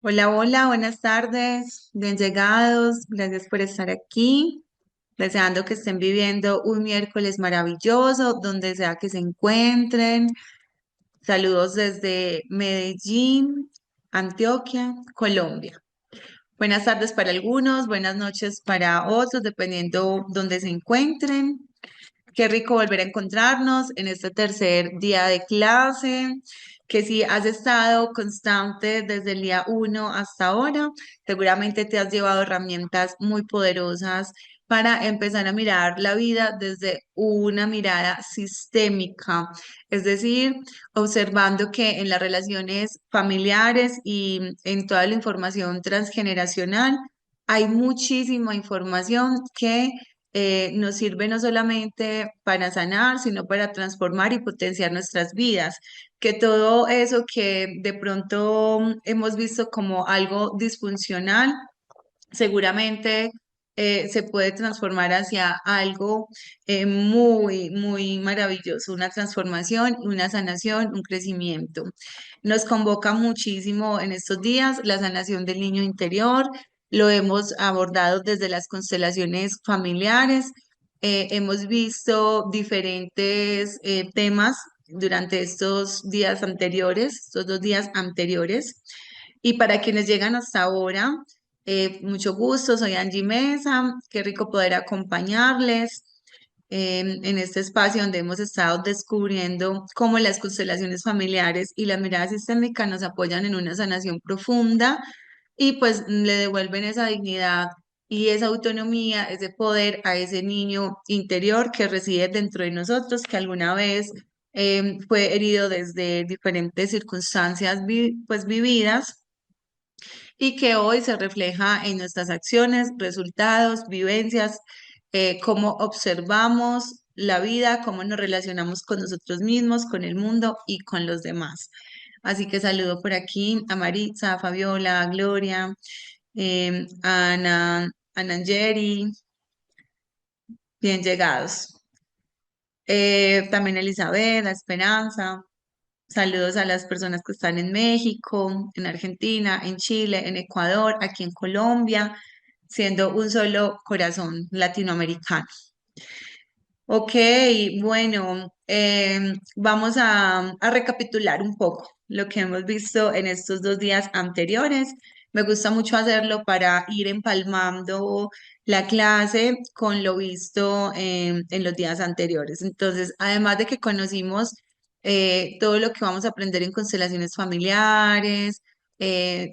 Hola, hola, buenas tardes, bien llegados, gracias por estar aquí, deseando que estén viviendo un miércoles maravilloso, donde sea que se encuentren. Saludos desde Medellín, Antioquia, Colombia. Buenas tardes para algunos, buenas noches para otros, dependiendo donde se encuentren. Qué rico volver a encontrarnos en este tercer día de clase, que si has estado constante desde el día uno hasta ahora, seguramente te has llevado herramientas muy poderosas para empezar a mirar la vida desde una mirada sistémica, es decir, observando que en las relaciones familiares y en toda la información transgeneracional hay muchísima información que nos sirve no solamente para sanar, sino para transformar y potenciar nuestras vidas. Que todo eso que de pronto hemos visto como algo disfuncional, seguramente se puede transformar hacia algo muy, muy maravilloso, una transformación, una sanación, un crecimiento. Nos convoca muchísimo en estos días la sanación del niño interior. Lo hemos abordado desde las constelaciones familiares. Hemos visto diferentes temas durante estos días anteriores, estos 2 días anteriores. Y para quienes llegan hasta ahora, mucho gusto, soy Angie Mesa, qué rico poder acompañarles en este espacio donde hemos estado descubriendo cómo las constelaciones familiares y la mirada sistémica nos apoyan en una sanación profunda y pues le devuelven esa dignidad y esa autonomía, ese poder a ese niño interior que reside dentro de nosotros, que alguna vez fue herido desde diferentes circunstancias pues vividas y que hoy se refleja en nuestras acciones, resultados, vivencias, cómo observamos la vida, cómo nos relacionamos con nosotros mismos, con el mundo y con los demás. Así que saludo por aquí a Maritza, a Fabiola, a Gloria, a Ana, a Nangeri, bien llegados. También a Elizabeth, a Esperanza. Saludos a las personas que están en México, en Argentina, en Chile, en Ecuador, aquí en Colombia, siendo un solo corazón latinoamericano. Ok, bueno, vamos a recapitular un poco lo que hemos visto en estos 2 días anteriores. Me gusta mucho hacerlo para ir empalmando la clase con lo visto en los días anteriores. Entonces, además de que conocimos todo lo que vamos a aprender en constelaciones familiares,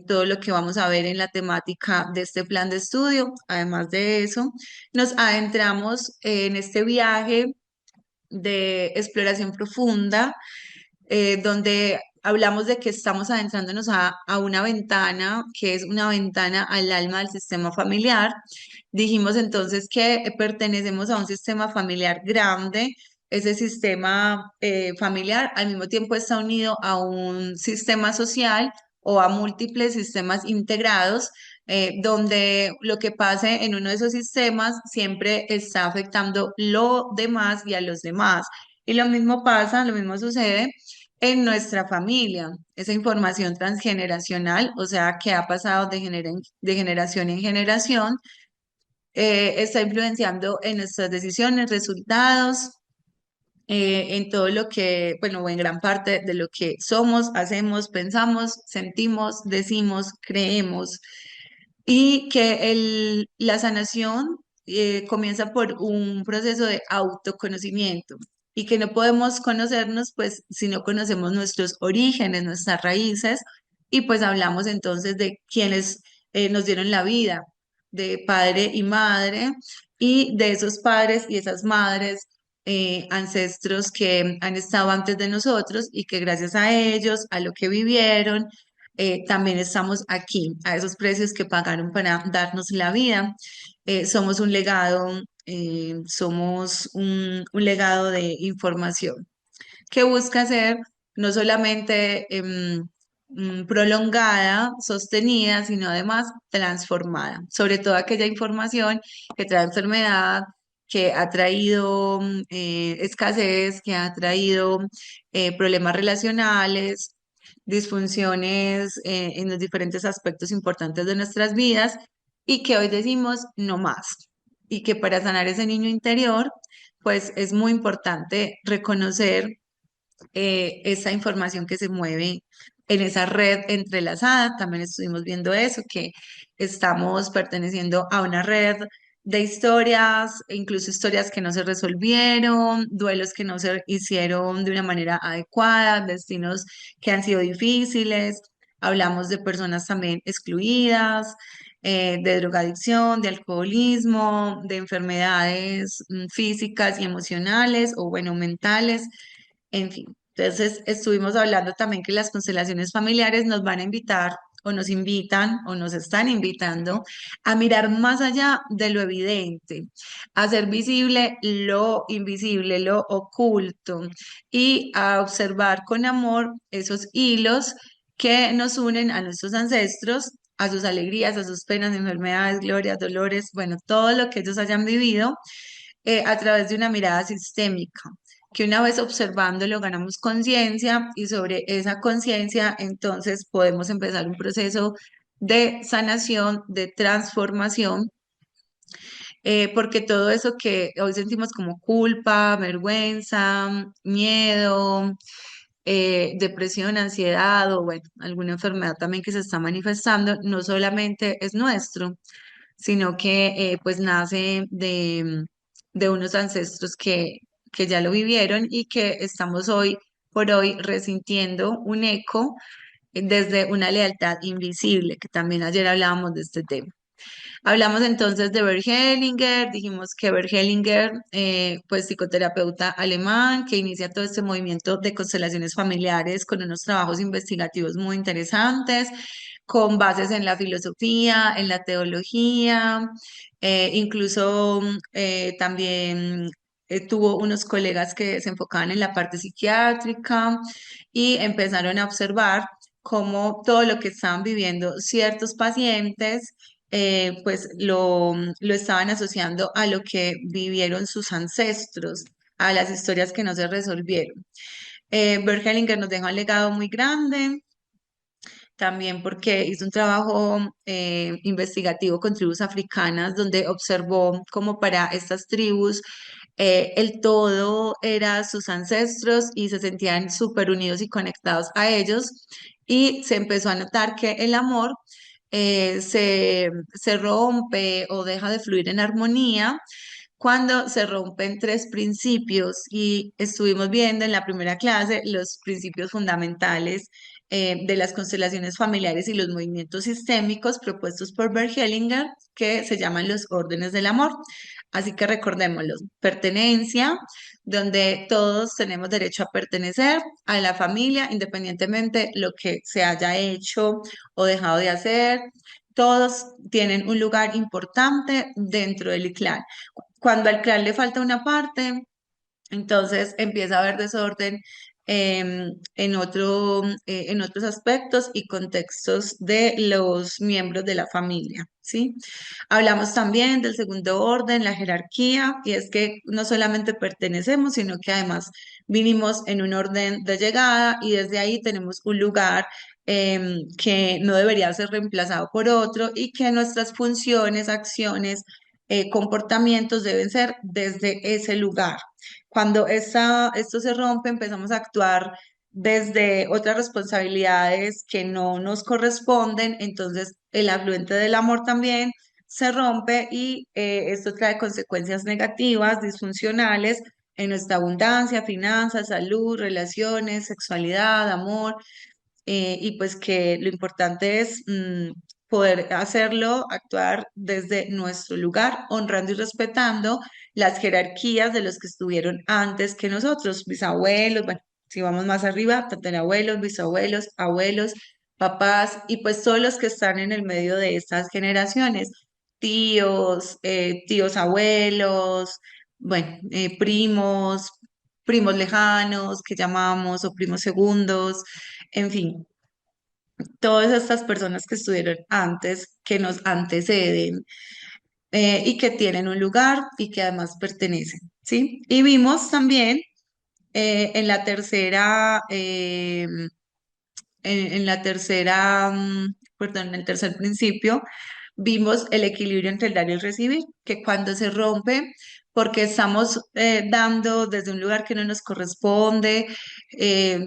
todo lo que vamos a ver en la temática de este plan de estudio, además de eso nos adentramos en este viaje de exploración profunda, donde hablamos de que estamos adentrándonos a una ventana, que es una ventana al alma del sistema familiar. Dijimos entonces que pertenecemos a un sistema familiar grande. Ese sistema familiar al mismo tiempo está unido a un sistema social o a múltiples sistemas integrados, donde lo que pase en uno de esos sistemas siempre está afectando lo demás y a los demás. Y lo mismo pasa, lo mismo sucede en nuestra familia. Esa información transgeneracional, o sea, que ha pasado de generación en generación, está influenciando en nuestras decisiones, resultados, en todo lo que, bueno, o en gran parte de lo que somos, hacemos, pensamos, sentimos, decimos, creemos. Y que la sanación comienza por un proceso de autoconocimiento y que no podemos conocernos pues si no conocemos nuestros orígenes, nuestras raíces y pues hablamos entonces de quienes nos dieron la vida, de padre y madre y de esos padres y esas madres. Ancestros que han estado antes de nosotros y que gracias a ellos, a lo que vivieron, también estamos aquí, a esos precios que pagaron para darnos la vida. Somos un legado, somos un legado de información que busca ser no solamente prolongada, sostenida, sino además transformada, sobre todo aquella información que trae enfermedad, que ha traído escasez, que ha traído problemas relacionales, disfunciones en los diferentes aspectos importantes de nuestras vidas y que hoy decimos no más. Y que para sanar ese niño interior, pues es muy importante reconocer esa información que se mueve en esa red entrelazada. También estuvimos viendo eso, que estamos perteneciendo a una red de historias, incluso historias que no se resolvieron, duelos que no se hicieron de una manera adecuada, destinos que han sido difíciles. Hablamos de personas también excluidas, de drogadicción, de alcoholismo, de enfermedades físicas y emocionales o bueno, mentales, en fin. Entonces, estuvimos hablando también que las constelaciones familiares nos van a invitar o nos invitan o nos están invitando a mirar más allá de lo evidente, a hacer visible lo invisible, lo oculto y a observar con amor esos hilos que nos unen a nuestros ancestros, a sus alegrías, a sus penas, enfermedades, glorias, dolores, bueno, todo lo que ellos hayan vivido a través de una mirada sistémica, que una vez observándolo ganamos conciencia y sobre esa conciencia entonces podemos empezar un proceso de sanación, de transformación, porque todo eso que hoy sentimos como culpa, vergüenza, miedo, depresión, ansiedad o bueno, alguna enfermedad también que se está manifestando, no solamente es nuestro, sino que pues nace de unos ancestros que ya lo vivieron y que estamos hoy por hoy resintiendo un eco desde una lealtad invisible, que también ayer hablábamos de este tema. Hablamos entonces de Bert Hellinger, dijimos que Bert Hellinger, pues psicoterapeuta alemán, que inicia todo este movimiento de constelaciones familiares con unos trabajos investigativos muy interesantes, con bases en la filosofía, en la teología, incluso también tuvo unos colegas que se enfocaban en la parte psiquiátrica y empezaron a observar cómo todo lo que estaban viviendo ciertos pacientes pues lo estaban asociando a lo que vivieron sus ancestros, a las historias que no se resolvieron. Bert Hellinger nos deja un legado muy grande, también porque hizo un trabajo investigativo con tribus africanas, donde observó cómo para estas tribus el todo era sus ancestros y se sentían súper unidos y conectados a ellos. Y se empezó a notar que el amor se rompe o deja de fluir en armonía cuando se rompen tres principios y estuvimos viendo en la primera clase los principios fundamentales de las constelaciones familiares y los movimientos sistémicos propuestos por Bert Hellinger, que se llaman los órdenes del amor. Así que recordémoslos, pertenencia, donde todos tenemos derecho a pertenecer a la familia, independientemente lo que se haya hecho o dejado de hacer. Todos tienen un lugar importante dentro del clan. Cuando al clan le falta una parte, entonces empieza a haber desorden en otros aspectos y contextos de los miembros de la familia, ¿sí? Hablamos también del segundo orden, la jerarquía, y es que no solamente pertenecemos, sino que además vinimos en un orden de llegada y desde ahí tenemos un lugar que no debería ser reemplazado por otro y que nuestras funciones, acciones, comportamientos deben ser desde ese lugar. Cuando esto se rompe, empezamos a actuar desde otras responsabilidades que no nos corresponden, entonces el afluente del amor también se rompe y esto trae consecuencias negativas, disfuncionales en nuestra abundancia, finanzas, salud, relaciones, sexualidad, amor, y pues que lo importante es poder hacerlo, actuar desde nuestro lugar, honrando y respetando las jerarquías de los que estuvieron antes que nosotros, bisabuelos, bueno, si vamos más arriba, tatarabuelos, bisabuelos, abuelos, papás y pues todos los que están en el medio de estas generaciones, tíos, tíos abuelos, bueno, primos, primos lejanos que llamamos o primos segundos, en fin, todas estas personas que estuvieron antes, que nos anteceden y que tienen un lugar y que además pertenecen, ¿sí? Y vimos también en la tercera en la tercera, perdón, en el tercer principio, vimos el equilibrio entre el dar y el recibir, que cuando se rompe, porque estamos dando desde un lugar que no nos corresponde,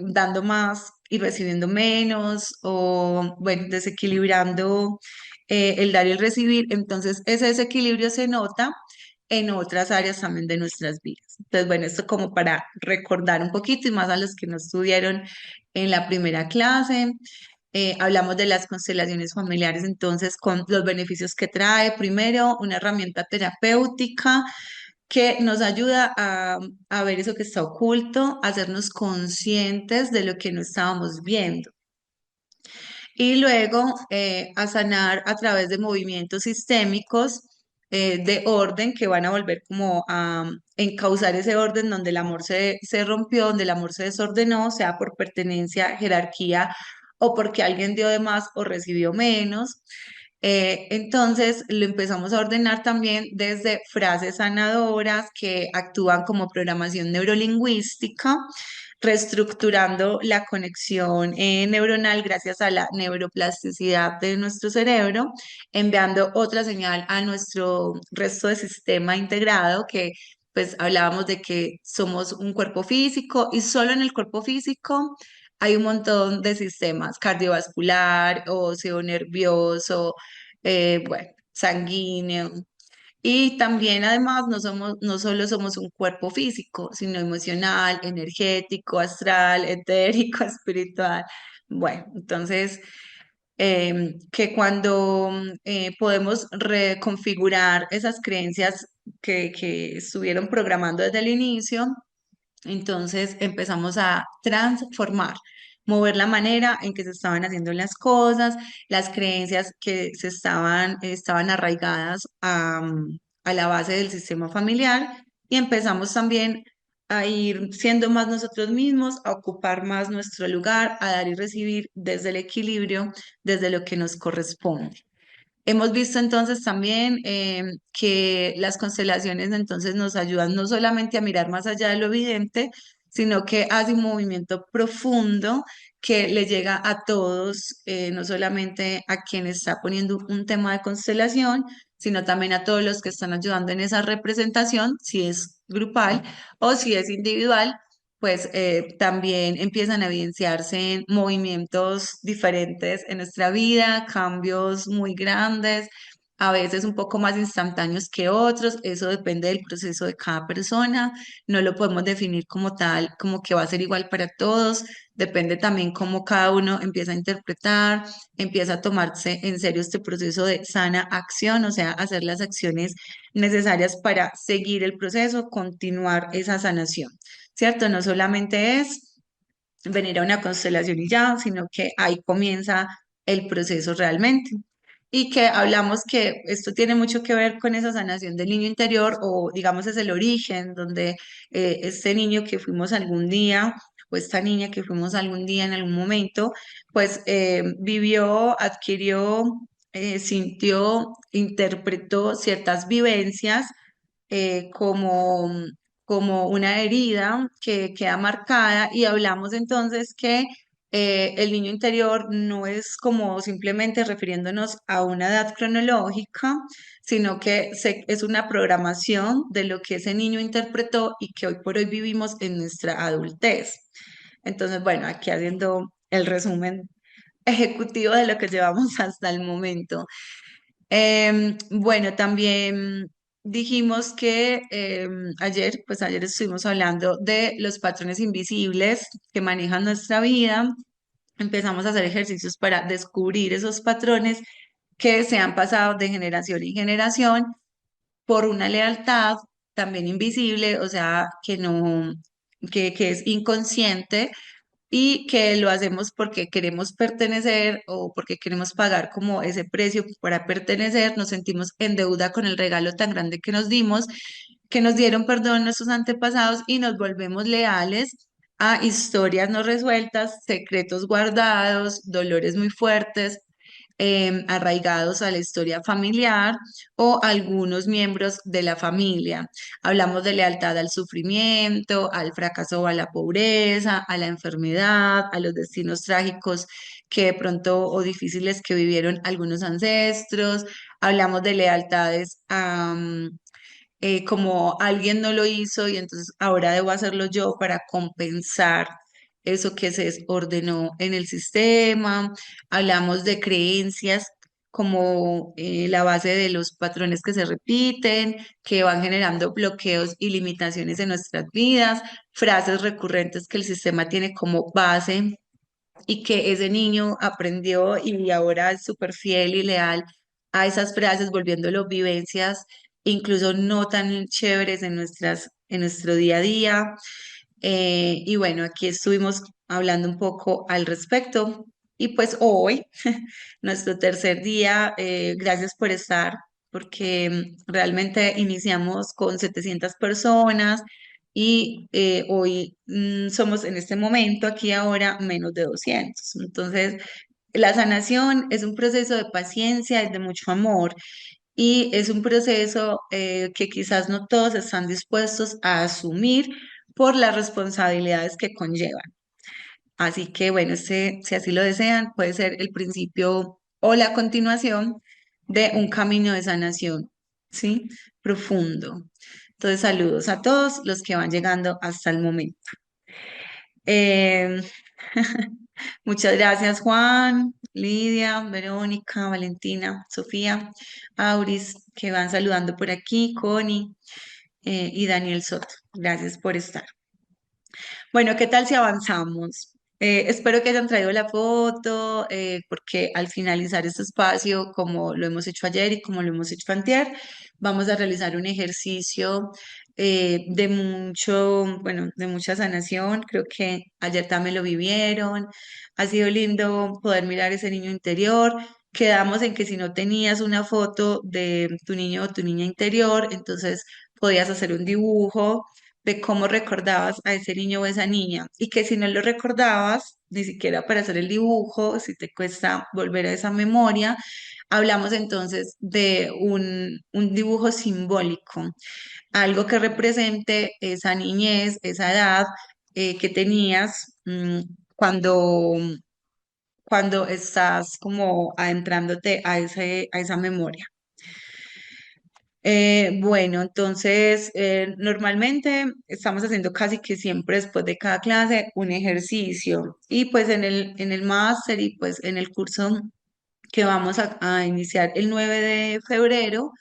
dando más y recibiendo menos, o bueno, desequilibrando el dar y el recibir, entonces ese desequilibrio se nota en otras áreas también de nuestras vidas. Entonces, bueno, esto como para recordar un poquito y más a los que no estuvieron en la primera clase. Hablamos de las constelaciones familiares, entonces, con los beneficios que trae. Primero, una herramienta terapéutica que nos ayuda a ver eso que está oculto, a hacernos conscientes de lo que no estábamos viendo. Y luego a sanar a través de movimientos sistémicos de orden que van a volver como a encauzar ese orden donde el amor se rompió, donde el amor se desordenó, sea por pertenencia, jerarquía o porque alguien dio de más o recibió menos. Entonces lo empezamos a ordenar también desde frases sanadoras que actúan como programación neurolingüística, reestructurando la conexión neuronal gracias a la neuroplasticidad de nuestro cerebro, enviando otra señal a nuestro resto de sistema integrado que pues hablábamos de que somos un cuerpo físico y solo en el cuerpo físico hay un montón de sistemas cardiovascular, óseo, nervioso, bueno, sanguíneo. Y también además no solo somos un cuerpo físico, sino emocional, energético, astral, etérico, espiritual. Bueno, entonces que cuando podemos reconfigurar esas creencias que estuvieron programando desde el inicio, entonces empezamos a transformar, mover la manera en que se estaban haciendo las cosas, las creencias que estaban arraigadas a la base del sistema familiar y empezamos también a ir siendo más nosotros mismos, a ocupar más nuestro lugar, a dar y recibir desde el equilibrio, desde lo que nos corresponde. Hemos visto entonces también que las constelaciones entonces nos ayudan no solamente a mirar más allá de lo evidente, sino que hace un movimiento profundo que le llega a todos, no solamente a quien está poniendo un tema de constelación, sino también a todos los que están ayudando en esa representación, si es grupal o si es individual, pues también empiezan a evidenciarse movimientos diferentes en nuestra vida, cambios muy grandes, a veces un poco más instantáneos que otros, eso depende del proceso de cada persona, no lo podemos definir como tal, como que va a ser igual para todos, depende también cómo cada uno empieza a interpretar, empieza a tomarse en serio este proceso de sana acción, o sea, hacer las acciones necesarias para seguir el proceso, continuar esa sanación. ¿Cierto? No solamente es venir a una constelación y ya, sino que ahí comienza el proceso realmente. Y que hablamos que esto tiene mucho que ver con esa sanación del niño interior o digamos es el origen donde este niño que fuimos algún día o esta niña que fuimos algún día en algún momento, pues vivió, adquirió, sintió, interpretó ciertas vivencias como, como una herida que queda marcada y hablamos entonces que el niño interior no es como simplemente refiriéndonos a una edad cronológica, sino que es una programación de lo que ese niño interpretó y que hoy por hoy vivimos en nuestra adultez. Entonces, bueno, aquí haciendo el resumen ejecutivo de lo que llevamos hasta el momento. Bueno, también dijimos que pues ayer estuvimos hablando de los patrones invisibles que manejan nuestra vida. Empezamos a hacer ejercicios para descubrir esos patrones que se han pasado de generación en generación por una lealtad también invisible, o sea, que no, que es inconsciente y que lo hacemos porque queremos pertenecer o porque queremos pagar como ese precio para pertenecer, nos sentimos en deuda con el regalo tan grande que nos dimos, que nos dieron, perdón, nuestros antepasados y nos volvemos leales a historias no resueltas, secretos guardados, dolores muy fuertes arraigados a la historia familiar o algunos miembros de la familia. Hablamos de lealtad al sufrimiento, al fracaso o a la pobreza, a la enfermedad, a los destinos trágicos que de pronto o difíciles que vivieron algunos ancestros. Hablamos de lealtades a como alguien no lo hizo y entonces ahora debo hacerlo yo para compensar eso que se desordenó en el sistema. Hablamos de creencias como la base de los patrones que se repiten, que van generando bloqueos y limitaciones en nuestras vidas, frases recurrentes que el sistema tiene como base y que ese niño aprendió y ahora es súper fiel y leal a esas frases, volviéndolo vivencias incluso no tan chéveres en en nuestro día a día. Y bueno, aquí estuvimos hablando un poco al respecto. Y pues hoy, nuestro tercer día, gracias por estar, porque realmente iniciamos con 700 personas y hoy somos en este momento, aquí ahora, menos de 200. Entonces, la sanación es un proceso de paciencia, es de mucho amor y es un proceso que quizás no todos están dispuestos a asumir por las responsabilidades que conlleva. Así que bueno, si así lo desean, puede ser el principio o la continuación de un camino de sanación, ¿sí? Profundo. Entonces, saludos a todos los que van llegando hasta el momento. Eh, muchas gracias, Juan, Lidia, Verónica, Valentina, Sofía, Auris, que van saludando por aquí, Connie, y Daniel Soto. Gracias por estar. Bueno, ¿qué tal si avanzamos? Espero que hayan traído la foto, porque al finalizar este espacio, como lo hemos hecho ayer y como lo hemos hecho antier, vamos a realizar un ejercicio de mucho, bueno, de mucha sanación. Creo que ayer también lo vivieron. Ha sido lindo poder mirar ese niño interior. Quedamos en que si no tenías una foto de tu niño o tu niña interior, entonces podías hacer un dibujo de cómo recordabas a ese niño o esa niña y que si no lo recordabas, ni siquiera para hacer el dibujo, si te cuesta volver a esa memoria, hablamos entonces de un dibujo simbólico, algo que represente esa niñez, esa edad que tenías cuando, cuando estás como adentrándote a a esa memoria. Bueno, entonces normalmente estamos haciendo casi que siempre después de cada clase un ejercicio y pues en el máster y pues en el curso que vamos a iniciar el 9 de febrero,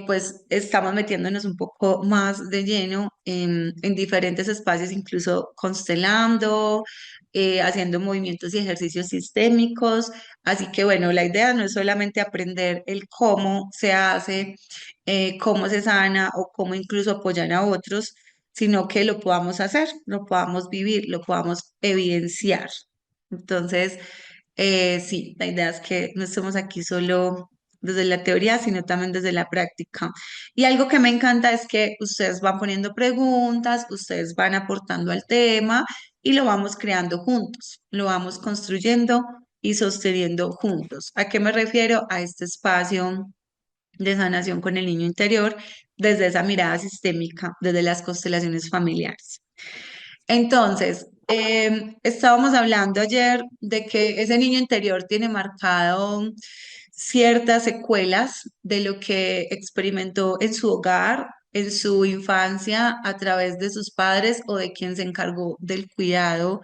pues estamos metiéndonos un poco más de lleno en diferentes espacios, incluso constelando, haciendo movimientos y ejercicios sistémicos. Así que bueno, la idea no es solamente aprender el cómo se hace, cómo se sana o cómo incluso apoyar a otros, sino que lo podamos hacer, lo podamos vivir, lo podamos evidenciar. Entonces, sí, la idea es que no estemos aquí solo desde la teoría, sino también desde la práctica. Y algo que me encanta es que ustedes van poniendo preguntas, ustedes van aportando al tema y lo vamos creando juntos, lo vamos construyendo y sosteniendo juntos. ¿A qué me refiero? A este espacio de sanación con el niño interior desde esa mirada sistémica, desde las constelaciones familiares. Entonces, estábamos hablando ayer de que ese niño interior tiene marcado ciertas secuelas de lo que experimentó en su hogar, en su infancia, a través de sus padres o de quien se encargó del cuidado,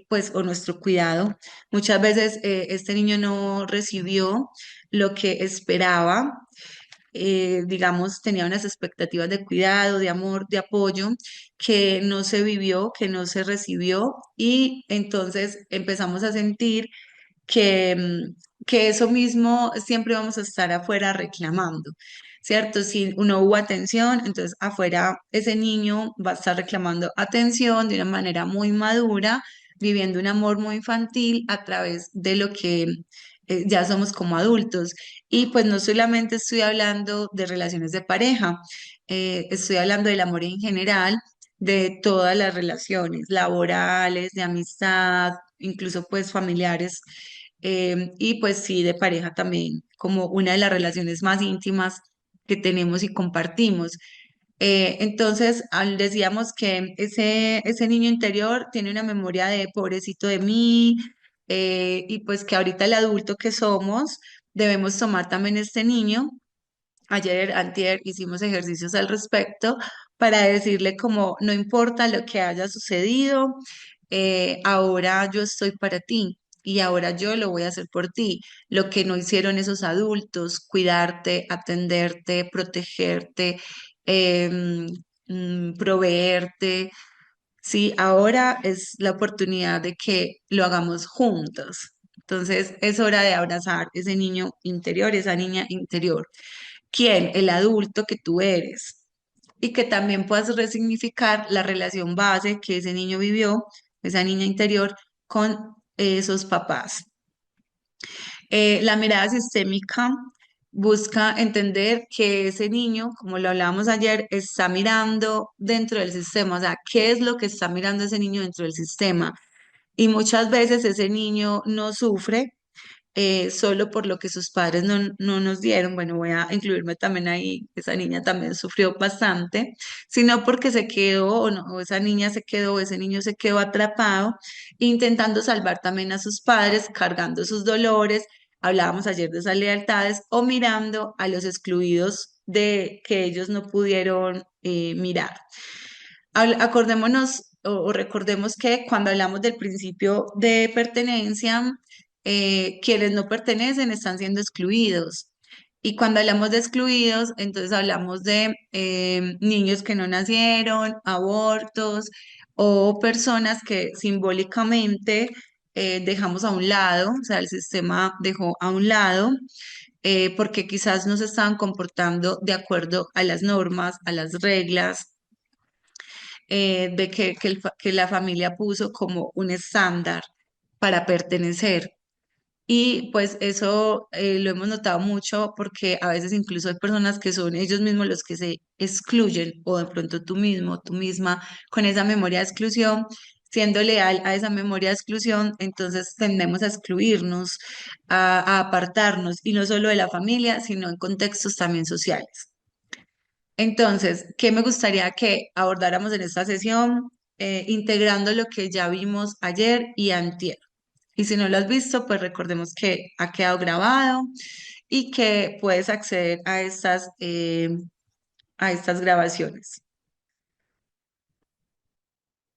pues, o nuestro cuidado. Muchas veces este niño no recibió lo que esperaba, digamos, tenía unas expectativas de cuidado, de amor, de apoyo que no se vivió, que no se recibió y entonces empezamos a sentir que, que eso mismo siempre vamos a estar afuera reclamando, ¿cierto? Si no hubo atención, entonces afuera ese niño va a estar reclamando atención de una manera muy madura, viviendo un amor muy infantil a través de lo que ya somos como adultos. Y pues no solamente estoy hablando de relaciones de pareja, estoy hablando del amor en general, de todas las relaciones laborales, de amistad, incluso pues familiares. y pues sí, de pareja también, como una de las relaciones más íntimas que tenemos y compartimos. Entonces, decíamos que ese niño interior tiene una memoria de pobrecito de mí, y pues que ahorita el adulto que somos debemos tomar también este niño. Ayer, antier, hicimos ejercicios al respecto para decirle como no importa lo que haya sucedido, ahora yo estoy para ti y ahora yo lo voy a hacer por ti. Lo que no hicieron esos adultos, cuidarte, atenderte, protegerte, em, proveerte. Sí, ahora es la oportunidad de que lo hagamos juntos. Entonces es hora de abrazar ese niño interior, esa niña interior. ¿Quién? El adulto que tú eres. Y que también puedas resignificar la relación base que ese niño vivió, esa niña interior, con esos papás. La mirada sistémica busca entender que ese niño, como lo hablábamos ayer, está mirando dentro del sistema, o sea, ¿qué es lo que está mirando ese niño dentro del sistema? Y muchas veces ese niño no sufre solo por lo que sus padres no nos dieron. Bueno, voy a incluirme también ahí, esa niña también sufrió bastante, sino porque se quedó, o, no, o esa niña se quedó, o ese niño se quedó atrapado, intentando salvar también a sus padres, cargando sus dolores. Hablábamos ayer de esas lealtades, o mirando a los excluidos de que ellos no pudieron mirar. Acordémonos o recordemos que cuando hablamos del principio de pertenencia, quienes no pertenecen están siendo excluidos. Y cuando hablamos de excluidos, entonces hablamos de niños que no nacieron, abortos o personas que simbólicamente dejamos a un lado, o sea, el sistema dejó a un lado, porque quizás no se estaban comportando de acuerdo a las normas, a las reglas, de que la familia puso como un estándar para pertenecer. Y pues eso lo hemos notado mucho porque a veces incluso hay personas que son ellos mismos los que se excluyen, o de pronto tú mismo, tú misma, con esa memoria de exclusión, siendo leal a esa memoria de exclusión, entonces tendemos a excluirnos, a apartarnos, y no solo de la familia, sino en contextos también sociales. Entonces, ¿qué me gustaría que abordáramos en esta sesión? Integrando lo que ya vimos ayer y antier. Y si no lo has visto, pues recordemos que ha quedado grabado y que puedes acceder a estas grabaciones.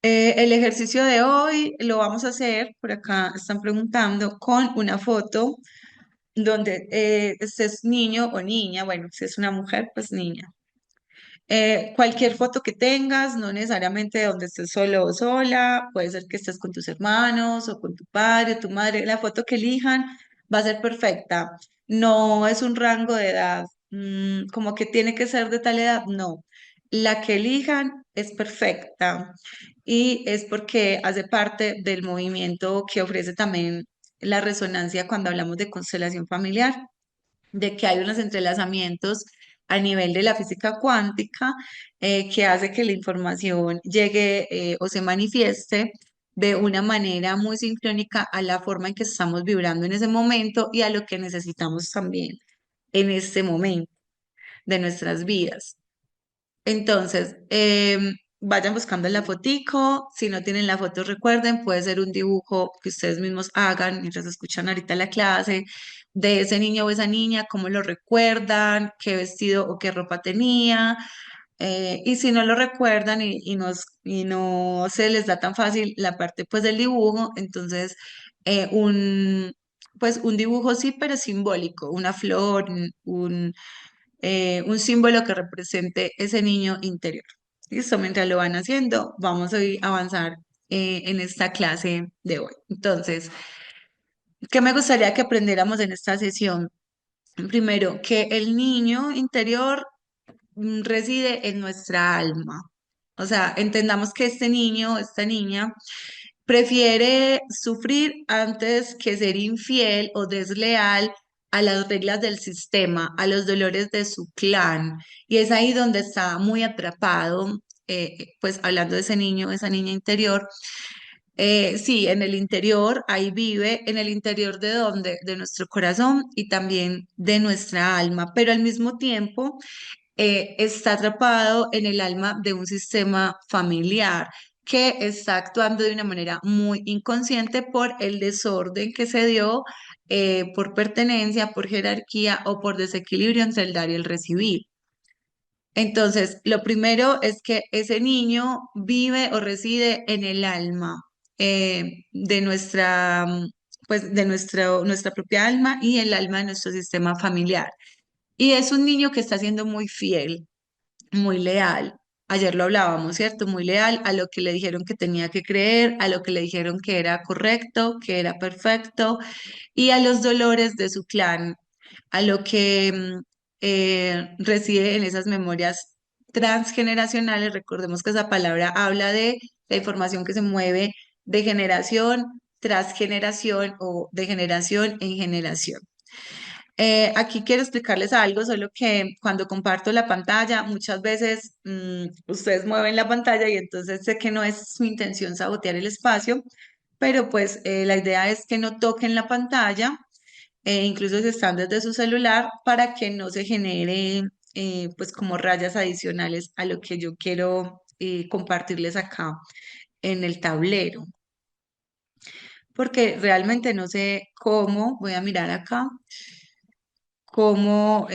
El ejercicio de hoy lo vamos a hacer, por acá están preguntando, con una foto donde este es niño o niña, bueno, si es una mujer, pues niña. Cualquier foto que tengas, no necesariamente donde estés solo o sola, puede ser que estés con tus hermanos o con tu padre, tu madre, la foto que elijan va a ser perfecta. No es un rango de edad, como que tiene que ser de tal edad, no. La que elijan es perfecta y es porque hace parte del movimiento que ofrece también la resonancia cuando hablamos de constelación familiar, de que hay unos entrelazamientos a nivel de la física cuántica, que hace que la información llegue, o se manifieste de una manera muy sincrónica a la forma en que estamos vibrando en ese momento y a lo que necesitamos también en este momento de nuestras vidas. Entonces, vayan buscando la fotico. Si no tienen la foto, recuerden, puede ser un dibujo que ustedes mismos hagan mientras escuchan ahorita la clase de ese niño o esa niña, cómo lo recuerdan, qué vestido o qué ropa tenía. Y si no lo recuerdan y no se les da tan fácil la parte pues del dibujo, entonces pues un dibujo sí, pero simbólico, una flor, un símbolo que represente ese niño interior. Listo, mientras lo van haciendo, vamos a avanzar en esta clase de hoy. Entonces, ¿qué me gustaría que aprendiéramos en esta sesión? Primero, que el niño interior reside en nuestra alma. O sea, entendamos que este niño, esta niña, prefiere sufrir antes que ser infiel o desleal a las reglas del sistema, a los dolores de su clan. Y es ahí donde está muy atrapado, pues hablando de ese niño, esa niña interior, Sí, en el interior, ahí vive, en el interior de donde, de nuestro corazón y también de nuestra alma, pero al mismo tiempo está atrapado en el alma de un sistema familiar que está actuando de una manera muy inconsciente por el desorden que se dio, por pertenencia, por jerarquía o por desequilibrio entre el dar y el recibir. Entonces, lo primero es que ese niño vive o reside en el alma de nuestra, pues, de nuestra propia alma y el alma de nuestro sistema familiar. Y es un niño que está siendo muy fiel, muy leal. Ayer lo hablábamos, ¿cierto? Muy leal a lo que le dijeron que tenía que creer, a lo que le dijeron que era correcto, que era perfecto, y a los dolores de su clan, a lo que reside en esas memorias transgeneracionales. Recordemos que esa palabra habla de la información que se mueve de generación tras generación o de generación en generación. Aquí quiero explicarles algo, solo que cuando comparto la pantalla, muchas veces ustedes mueven la pantalla y entonces sé que no es su intención sabotear el espacio, pero pues la idea es que no toquen la pantalla, incluso si están desde su celular, para que no se genere pues como rayas adicionales a lo que yo quiero compartirles acá en el tablero, porque realmente no sé cómo, voy a mirar acá cómo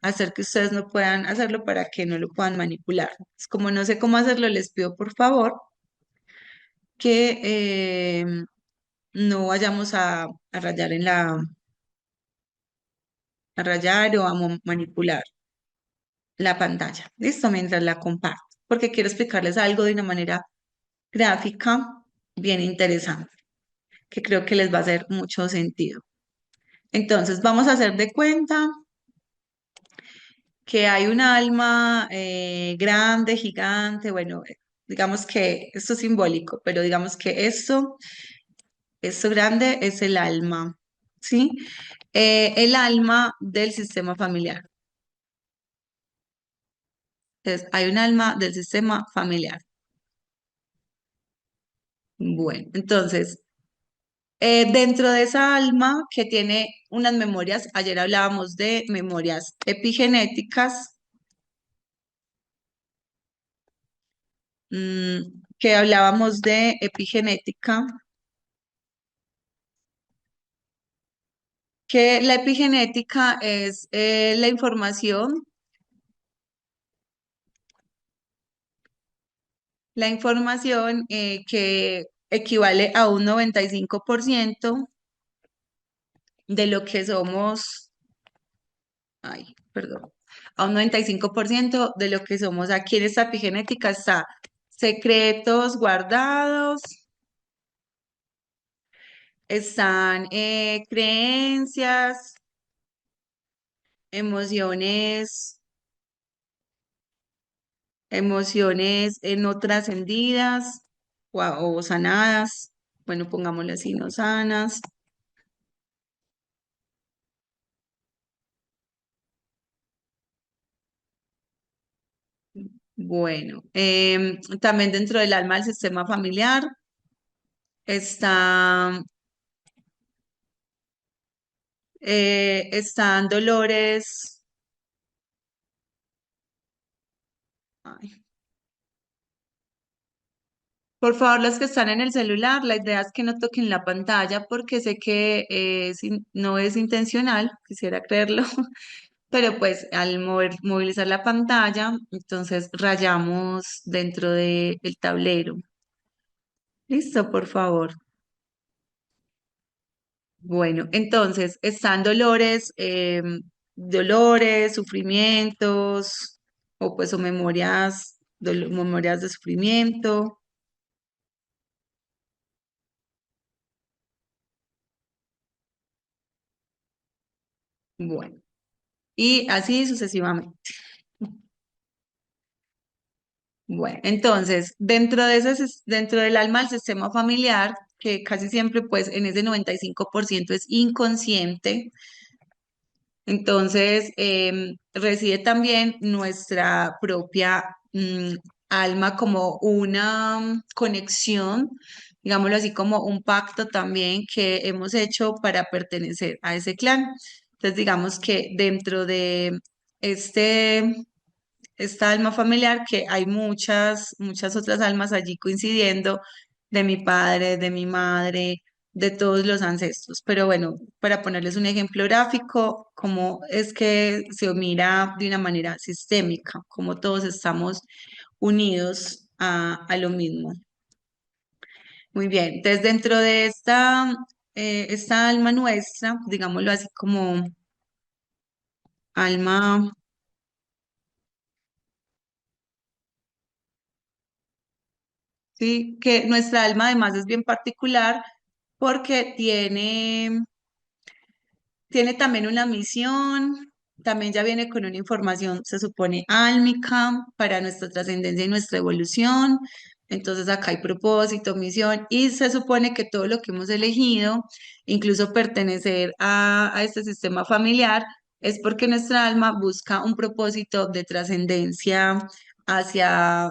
hacer que ustedes no puedan hacerlo para que no lo puedan manipular. Es como no sé cómo hacerlo, les pido por favor que no vayamos a rayar a rayar o a manipular la pantalla. Listo, mientras la comparto, porque quiero explicarles algo de una manera gráfica bien interesante, que creo que les va a hacer mucho sentido. Entonces, vamos a hacer de cuenta que hay un alma grande, gigante, bueno, digamos que esto es simbólico, pero digamos que esto grande es el alma, ¿sí? El alma del sistema familiar. Entonces, hay un alma del sistema familiar. Bueno, entonces, dentro de esa alma que tiene unas memorias, ayer hablábamos de memorias epigenéticas, que hablábamos de epigenética, que la epigenética es la información que equivale a un 95% de lo que somos, ay, perdón, a un 95% de lo que somos aquí en esta epigenética está secretos guardados, están creencias, emociones, emociones no trascendidas o sanadas, bueno, pongámoslo así, no sanas. Bueno, también dentro del alma del sistema familiar está, están dolores. Ay, por favor, los que están en el celular, la idea es que no toquen la pantalla porque sé que no es intencional, quisiera creerlo, pero pues al movilizar la pantalla, entonces rayamos dentro del tablero. Listo, por favor. Bueno, entonces están dolores, dolores, sufrimientos, o pues o memorias, memorias de sufrimiento. Bueno, y así sucesivamente. Bueno, entonces, dentro de ese, dentro del alma del sistema familiar, que casi siempre, pues, en ese 95% es inconsciente, entonces reside también nuestra propia alma como una conexión. digámoslo así, como un pacto también que hemos hecho para pertenecer a ese clan. Entonces, digamos que dentro de este, esta alma familiar, que hay muchas otras almas allí coincidiendo, de mi padre, de mi madre, de todos los ancestros. Pero bueno, para ponerles un ejemplo gráfico, como es que se mira de una manera sistémica, como todos estamos unidos a lo mismo. Muy bien, entonces dentro de esta alma nuestra, digámoslo así como alma, sí, que nuestra alma además es bien particular porque tiene también una misión, también ya viene con una información, se supone, álmica para nuestra trascendencia y nuestra evolución. Entonces acá hay propósito, misión, y se supone que todo lo que hemos elegido, incluso pertenecer a este sistema familiar, es porque nuestra alma busca un propósito de trascendencia hacia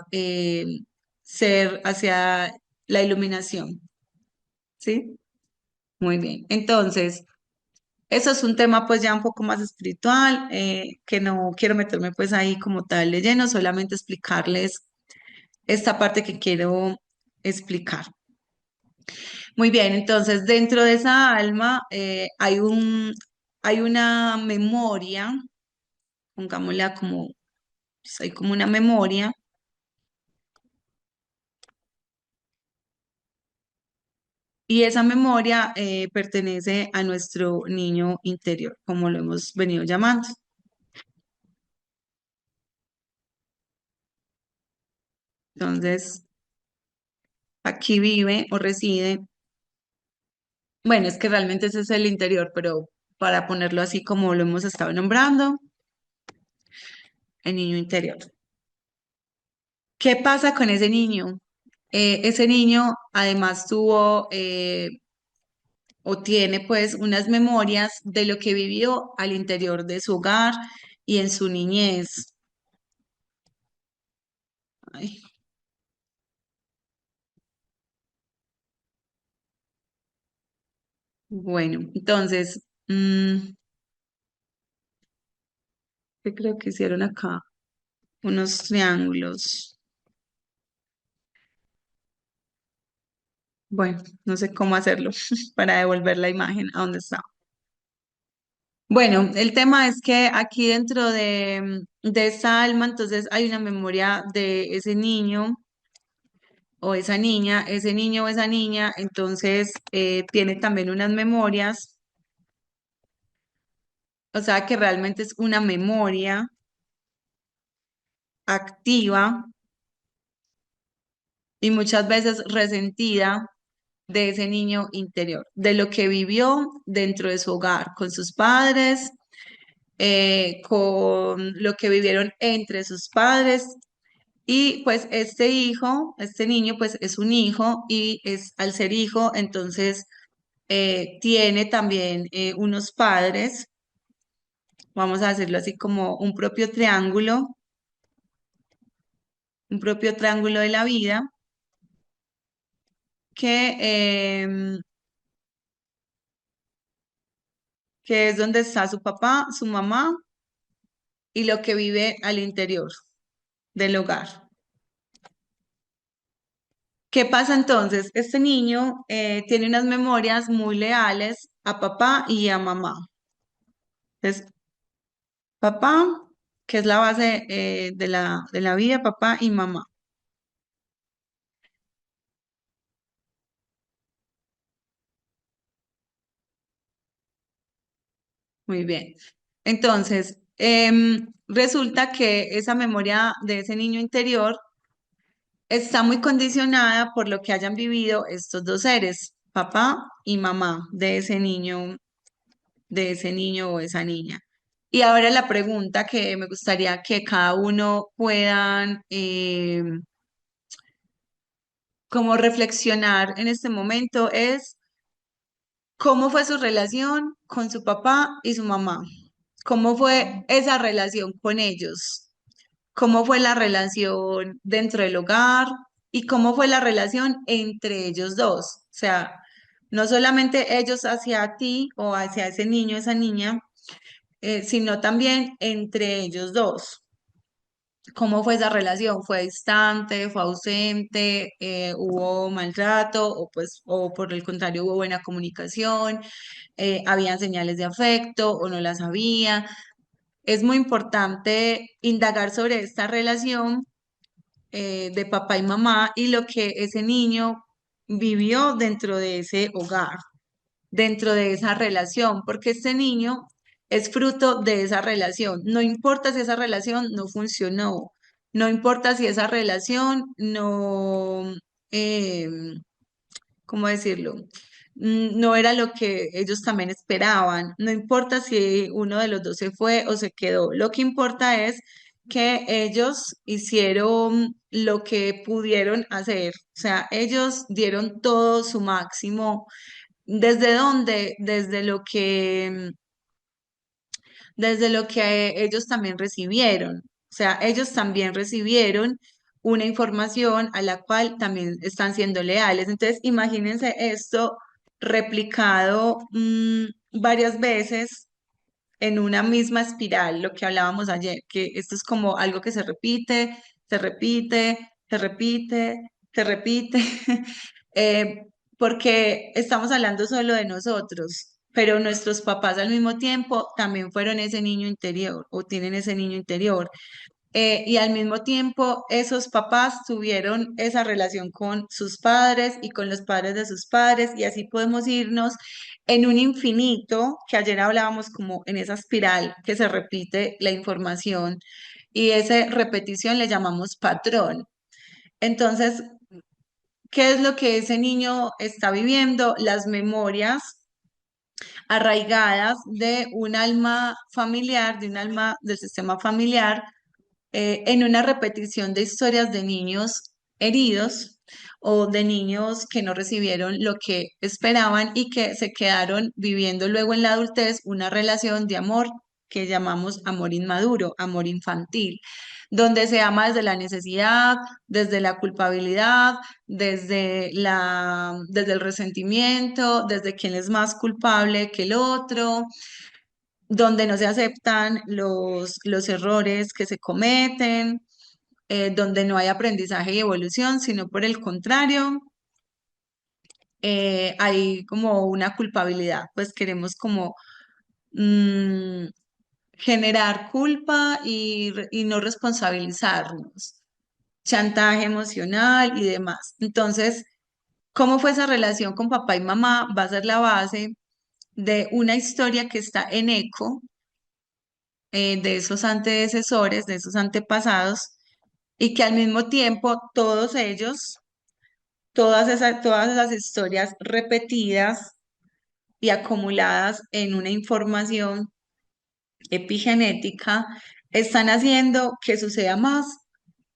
hacia la iluminación. ¿Sí? Muy bien. Entonces, eso es un tema pues ya un poco más espiritual, que no quiero meterme pues ahí como tal de lleno, solamente explicarles esta parte que quiero explicar. Muy bien, entonces dentro de esa alma hay una memoria, pongámosla como, pues, hay como una memoria, y esa memoria pertenece a nuestro niño interior, como lo hemos venido llamando. Entonces, aquí vive o reside. Bueno, es que realmente ese es el interior, pero para ponerlo así como lo hemos estado nombrando, el niño interior. ¿Qué pasa con ese niño? Ese niño además tuvo o tiene pues unas memorias de lo que vivió al interior de su hogar y en su niñez. Ay, bueno, entonces, ¿qué creo que hicieron acá? Unos triángulos. Bueno, no sé cómo hacerlo para devolver la imagen a donde está. Bueno, el tema es que aquí dentro de esa alma, entonces hay una memoria de ese niño o esa niña, ese niño o esa niña, entonces tiene también unas memorias, o sea que realmente es una memoria activa y muchas veces resentida de ese niño interior, de lo que vivió dentro de su hogar, con sus padres, con lo que vivieron entre sus padres. Y pues este hijo, este niño, pues es un hijo y es al ser hijo, entonces tiene también unos padres, vamos a decirlo así como un propio triángulo de la vida, que, que es donde está su papá, su mamá y lo que vive al interior del hogar. ¿Qué pasa entonces? Este niño tiene unas memorias muy leales a papá y a mamá. Entonces, papá, que es la base de la vida, papá y mamá. Muy bien. Entonces, resulta que esa memoria de ese niño interior está muy condicionada por lo que hayan vivido estos dos seres, papá y mamá de ese niño o esa niña. Y ahora la pregunta que me gustaría que cada uno puedan como reflexionar en este momento es cómo fue su relación con su papá y su mamá. ¿Cómo fue esa relación con ellos? ¿Cómo fue la relación dentro del hogar? y cómo fue la relación entre ellos dos. O sea, no solamente ellos hacia ti o hacia ese niño, esa niña, sino también entre ellos dos. ¿Cómo fue esa relación? ¿Fue distante? ¿Fue ausente? ¿Hubo maltrato? ¿O pues, o por el contrario, hubo buena comunicación? ¿Habían señales de afecto o no las había? Es muy importante indagar sobre esta relación de papá y mamá y lo que ese niño vivió dentro de ese hogar, dentro de esa relación, porque este niño es fruto de esa relación. No importa si esa relación no funcionó, no importa si esa relación no, eh, ¿cómo decirlo? No era lo que ellos también esperaban. No importa si uno de los dos se fue o se quedó. Lo que importa es que ellos hicieron lo que pudieron hacer. O sea, ellos dieron todo su máximo. ¿Desde dónde? Desde lo que ellos también recibieron. O sea, ellos también recibieron una información a la cual también están siendo leales. Entonces, imagínense esto replicado varias veces en una misma espiral, lo que hablábamos ayer, que esto es como algo que se repite, se repite, se repite, se repite, eh, porque estamos hablando solo de nosotros, pero nuestros papás al mismo tiempo también fueron ese niño interior o tienen ese niño interior. Y al mismo tiempo, esos papás tuvieron esa relación con sus padres y con los padres de sus padres, y así podemos irnos en un infinito, que ayer hablábamos como en esa espiral que se repite la información, y esa repetición le llamamos patrón. Entonces, ¿qué es lo que ese niño está viviendo? Las memorias arraigadas de un alma familiar, de un alma del sistema familiar en una repetición de historias de niños heridos o de niños que no recibieron lo que esperaban y que se quedaron viviendo luego en la adultez una relación de amor que llamamos amor inmaduro, amor infantil, donde se ama desde la necesidad, desde la culpabilidad, desde el resentimiento, desde quién es más culpable que el otro, donde no se aceptan los errores que se cometen, donde no hay aprendizaje y evolución, sino por el contrario, hay como una culpabilidad, pues queremos como mm, generar culpa y no responsabilizarnos, chantaje emocional y demás. Entonces, ¿cómo fue esa relación con papá y mamá? Va a ser la base de una historia que está en eco de esos antecesores, de esos antepasados, y que al mismo tiempo todos ellos, todas esas historias repetidas y acumuladas en una información epigenética, están haciendo que suceda más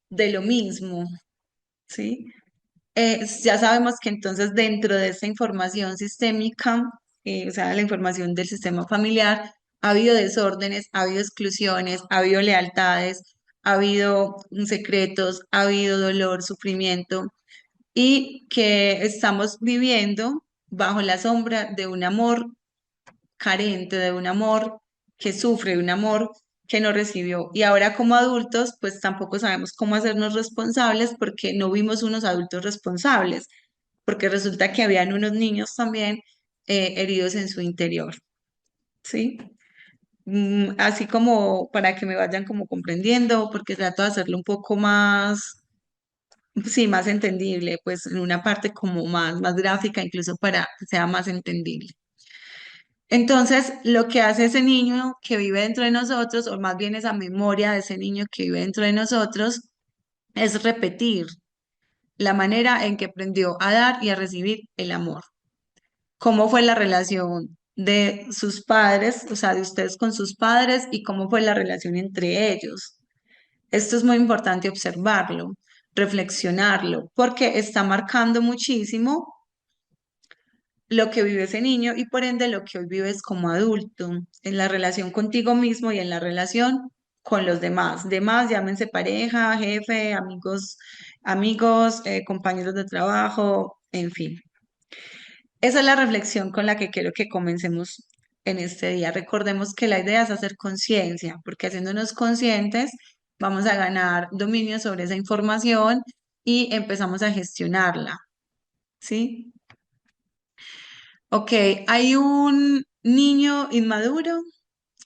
de lo mismo, ¿sí? Ya sabemos que entonces dentro de esta información sistémica, o sea, la información del sistema familiar, ha habido desórdenes, ha habido exclusiones, ha habido lealtades, ha habido secretos, ha habido dolor, sufrimiento, y que estamos viviendo bajo la sombra de un amor carente, de un amor que sufre, de un amor que no recibió. Y ahora como adultos, pues tampoco sabemos cómo hacernos responsables porque no vimos unos adultos responsables, porque resulta que habían unos niños también heridos en su interior, ¿sí? Así como para que me vayan como comprendiendo, porque trato de hacerlo un poco más, sí, más entendible, pues en una parte como más gráfica, incluso para que sea más entendible. Entonces, lo que hace ese niño que vive dentro de nosotros, o más bien esa memoria de ese niño que vive dentro de nosotros, es repetir la manera en que aprendió a dar y a recibir el amor. ¿Cómo fue la relación de sus padres, o sea, de ustedes con sus padres y cómo fue la relación entre ellos? Esto es muy importante observarlo, reflexionarlo, porque está marcando muchísimo lo que vive ese niño y por ende lo que hoy vives como adulto, en la relación contigo mismo y en la relación con los demás, llámense pareja, jefe, amigos, compañeros de trabajo, en fin. Esa es la reflexión con la que quiero que comencemos en este día. Recordemos que la idea es hacer conciencia, porque haciéndonos conscientes vamos a ganar dominio sobre esa información y empezamos a gestionarla, ¿sí? Ok, hay un niño inmaduro.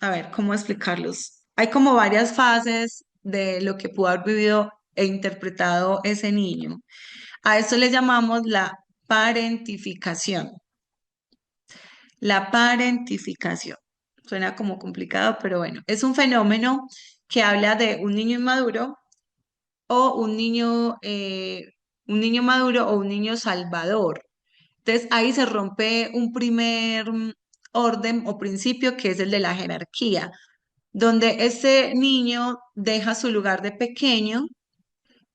A ver, ¿cómo explicarlos? Hay como varias fases de lo que pudo haber vivido e interpretado ese niño. A eso le llamamos la parentificación. La parentificación. Suena como complicado, pero bueno, es un fenómeno que habla de un niño inmaduro o un niño maduro o un niño salvador. Entonces ahí se rompe un primer orden o principio que es el de la jerarquía, donde ese niño deja su lugar de pequeño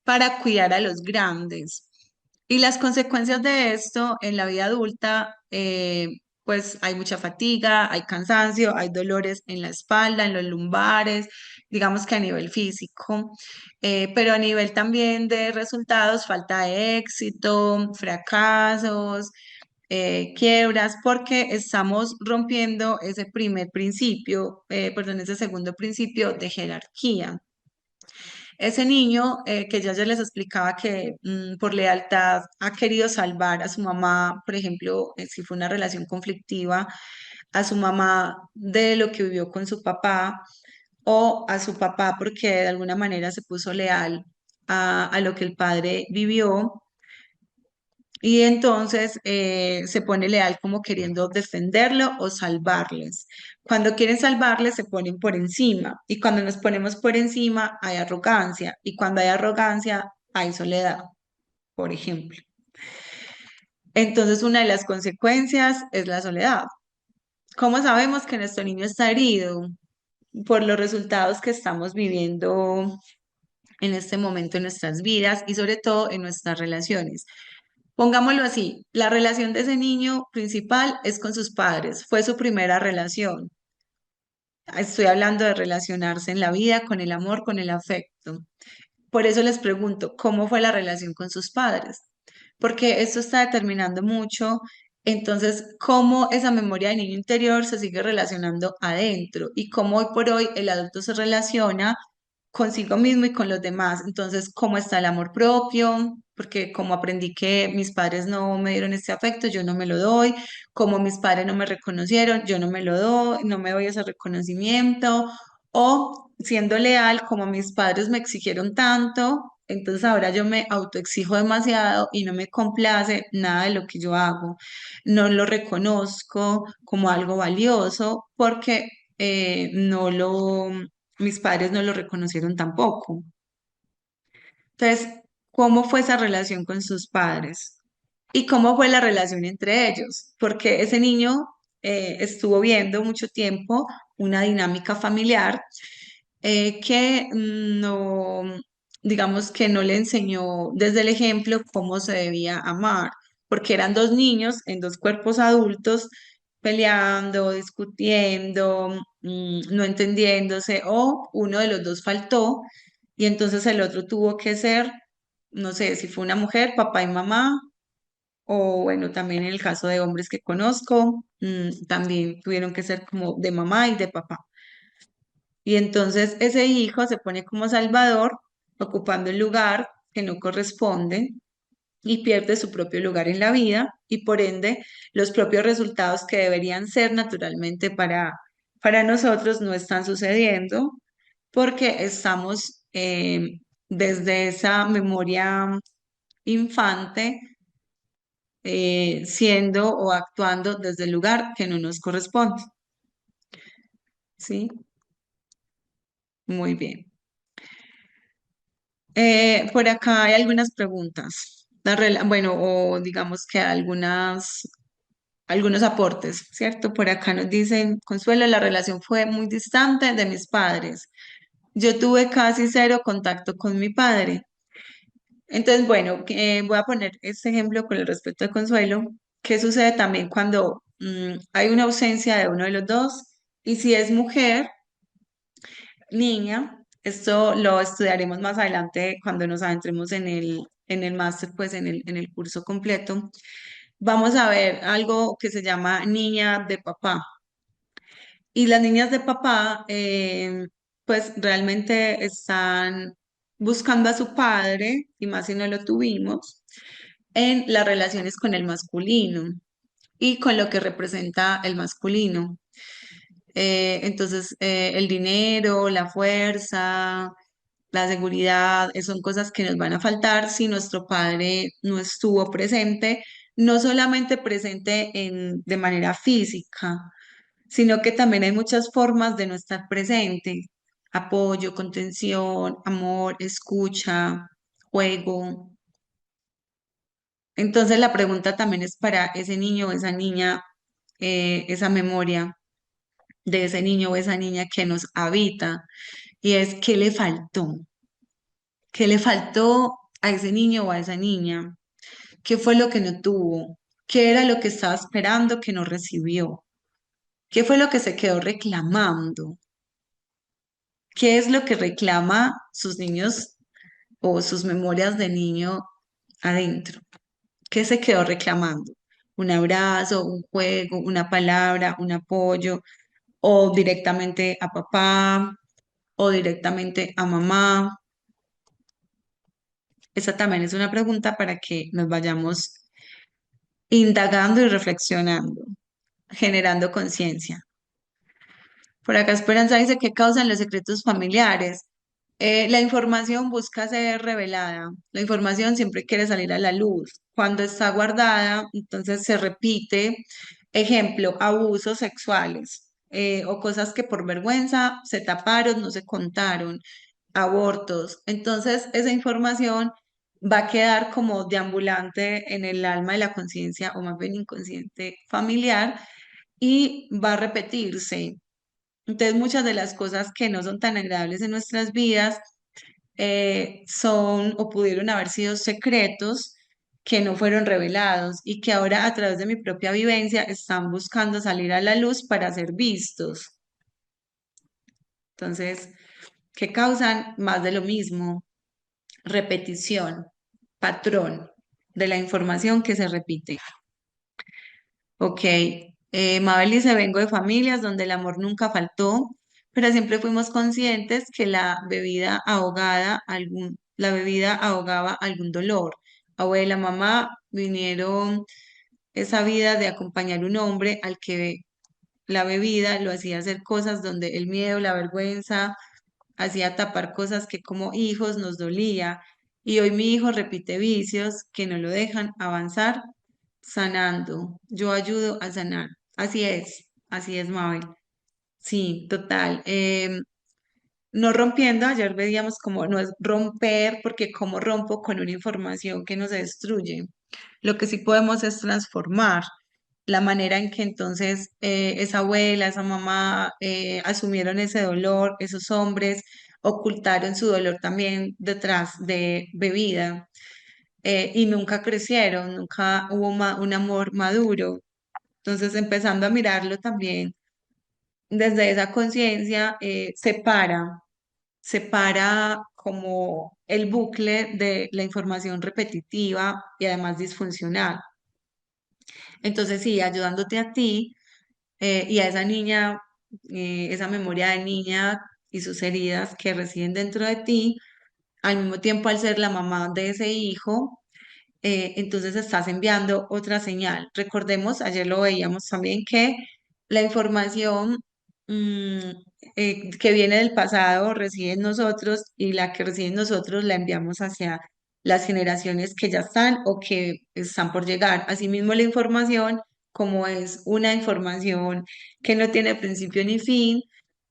para cuidar a los grandes. Y las consecuencias de esto en la vida adulta, pues hay mucha fatiga, hay cansancio, hay dolores en la espalda, en los lumbares, digamos que a nivel físico, pero a nivel también de resultados, falta de éxito, fracasos, quiebras, porque estamos rompiendo ese primer principio, perdón, ese segundo principio de jerarquía. Ese niño que ya les explicaba que por lealtad ha querido salvar a su mamá, por ejemplo, si fue una relación conflictiva, a su mamá de lo que vivió con su papá o a su papá porque de alguna manera se puso leal a lo que el padre vivió y entonces se pone leal como queriendo defenderlo o salvarles. Cuando quieren salvarles se ponen por encima y cuando nos ponemos por encima hay arrogancia y cuando hay arrogancia hay soledad, por ejemplo. Entonces una de las consecuencias es la soledad. ¿Cómo sabemos que nuestro niño está herido? Por los resultados que estamos viviendo en este momento en nuestras vidas y sobre todo en nuestras relaciones. Pongámoslo así, la relación de ese niño principal es con sus padres, fue su primera relación. Estoy hablando de relacionarse en la vida con el amor, con el afecto. Por eso les pregunto, ¿cómo fue la relación con sus padres? Porque esto está determinando mucho, entonces, cómo esa memoria del niño interior se sigue relacionando adentro y cómo hoy por hoy el adulto se relaciona consigo mismo y con los demás. Entonces, ¿cómo está el amor propio? Porque como aprendí que mis padres no me dieron este afecto, yo no me lo doy. Como mis padres no me reconocieron, yo no me lo doy, no me doy ese reconocimiento. O siendo leal, como mis padres me exigieron tanto, entonces ahora yo me autoexijo demasiado y no me complace nada de lo que yo hago. No lo reconozco como algo valioso porque no lo mis padres no lo reconocieron tampoco. Entonces, ¿cómo fue esa relación con sus padres? ¿Y cómo fue la relación entre ellos? Porque ese niño estuvo viendo mucho tiempo una dinámica familiar que no, digamos que no le enseñó desde el ejemplo cómo se debía amar, porque eran dos niños en dos cuerpos adultos peleando, discutiendo, no entendiéndose, o uno de los dos faltó y entonces el otro tuvo que ser, no sé si fue una mujer, papá y mamá, o bueno, también en el caso de hombres que conozco, también tuvieron que ser como de mamá y de papá. Y entonces ese hijo se pone como salvador, ocupando el lugar que no corresponde y pierde su propio lugar en la vida y por ende los propios resultados que deberían ser naturalmente para nosotros no están sucediendo porque estamos desde esa memoria infante siendo o actuando desde el lugar que no nos corresponde. ¿Sí? Muy bien. Por acá hay algunas preguntas. Bueno, o digamos que algunos aportes, ¿cierto? Por acá nos dicen, Consuelo, la relación fue muy distante de mis padres. Yo tuve casi cero contacto con mi padre. Entonces, bueno, voy a poner este ejemplo con el respecto de Consuelo. ¿Qué sucede también cuando hay una ausencia de uno de los dos? Y si es mujer, niña. Esto lo estudiaremos más adelante cuando nos adentremos en el máster, pues en el curso completo. Vamos a ver algo que se llama niña de papá. Y las niñas de papá, pues realmente están buscando a su padre, y más si no lo tuvimos, en las relaciones con el masculino y con lo que representa el masculino. Entonces, el dinero, la fuerza, la seguridad, son cosas que nos van a faltar si nuestro padre no estuvo presente, no solamente presente de manera física, sino que también hay muchas formas de no estar presente: apoyo, contención, amor, escucha, juego. Entonces la pregunta también es para ese niño o esa niña, esa memoria de ese niño o esa niña que nos habita, y es ¿qué le faltó? ¿Qué le faltó a ese niño o a esa niña? ¿Qué fue lo que no tuvo? ¿Qué era lo que estaba esperando que no recibió? ¿Qué fue lo que se quedó reclamando? ¿Qué es lo que reclama sus niños o sus memorias de niño adentro? ¿Qué se quedó reclamando? ¿Un abrazo, un juego, una palabra, un apoyo, o directamente a papá, o directamente a mamá? Esa también es una pregunta para que nos vayamos indagando y reflexionando, generando conciencia. Por acá Esperanza dice que causan los secretos familiares. La información busca ser revelada. La información siempre quiere salir a la luz. Cuando está guardada, entonces se repite. Ejemplo, abusos sexuales, o cosas que por vergüenza se taparon, no se contaron, abortos. Entonces, esa información va a quedar como deambulante en el alma y la conciencia, o más bien inconsciente familiar, y va a repetirse. Entonces, muchas de las cosas que no son tan agradables en nuestras vidas, son o pudieron haber sido secretos que no fueron revelados y que ahora a través de mi propia vivencia están buscando salir a la luz para ser vistos. Entonces, ¿qué causan? Más de lo mismo: repetición, patrón de la información que se repite. Ok, Mabel dice: vengo de familias donde el amor nunca faltó, pero siempre fuimos conscientes que la bebida ahogaba algún dolor. Abuela, mamá vinieron esa vida de acompañar un hombre al que la bebida lo hacía hacer cosas donde el miedo, la vergüenza, hacía tapar cosas que como hijos nos dolía. Y hoy mi hijo repite vicios que no lo dejan avanzar, sanando. Yo ayudo a sanar. Así es, Mabel. Sí, total. No rompiendo, ayer veíamos como no es romper, porque como rompo con una información que nos destruye. Lo que sí podemos es transformar la manera en que entonces, esa abuela, esa mamá, asumieron ese dolor, esos hombres ocultaron su dolor también detrás de bebida, y nunca crecieron, nunca hubo un amor maduro. Entonces, empezando a mirarlo también desde esa conciencia, separa como el bucle de la información repetitiva y además disfuncional. Entonces, sí, ayudándote a ti, y a esa niña, esa memoria de niña y sus heridas que residen dentro de ti, al mismo tiempo al ser la mamá de ese hijo, entonces estás enviando otra señal. Recordemos, ayer lo veíamos también, que la información, mm, que viene del pasado reside en nosotros, y la que reside en nosotros la enviamos hacia las generaciones que ya están o que están por llegar. Asimismo, la información, como es una información que no tiene principio ni fin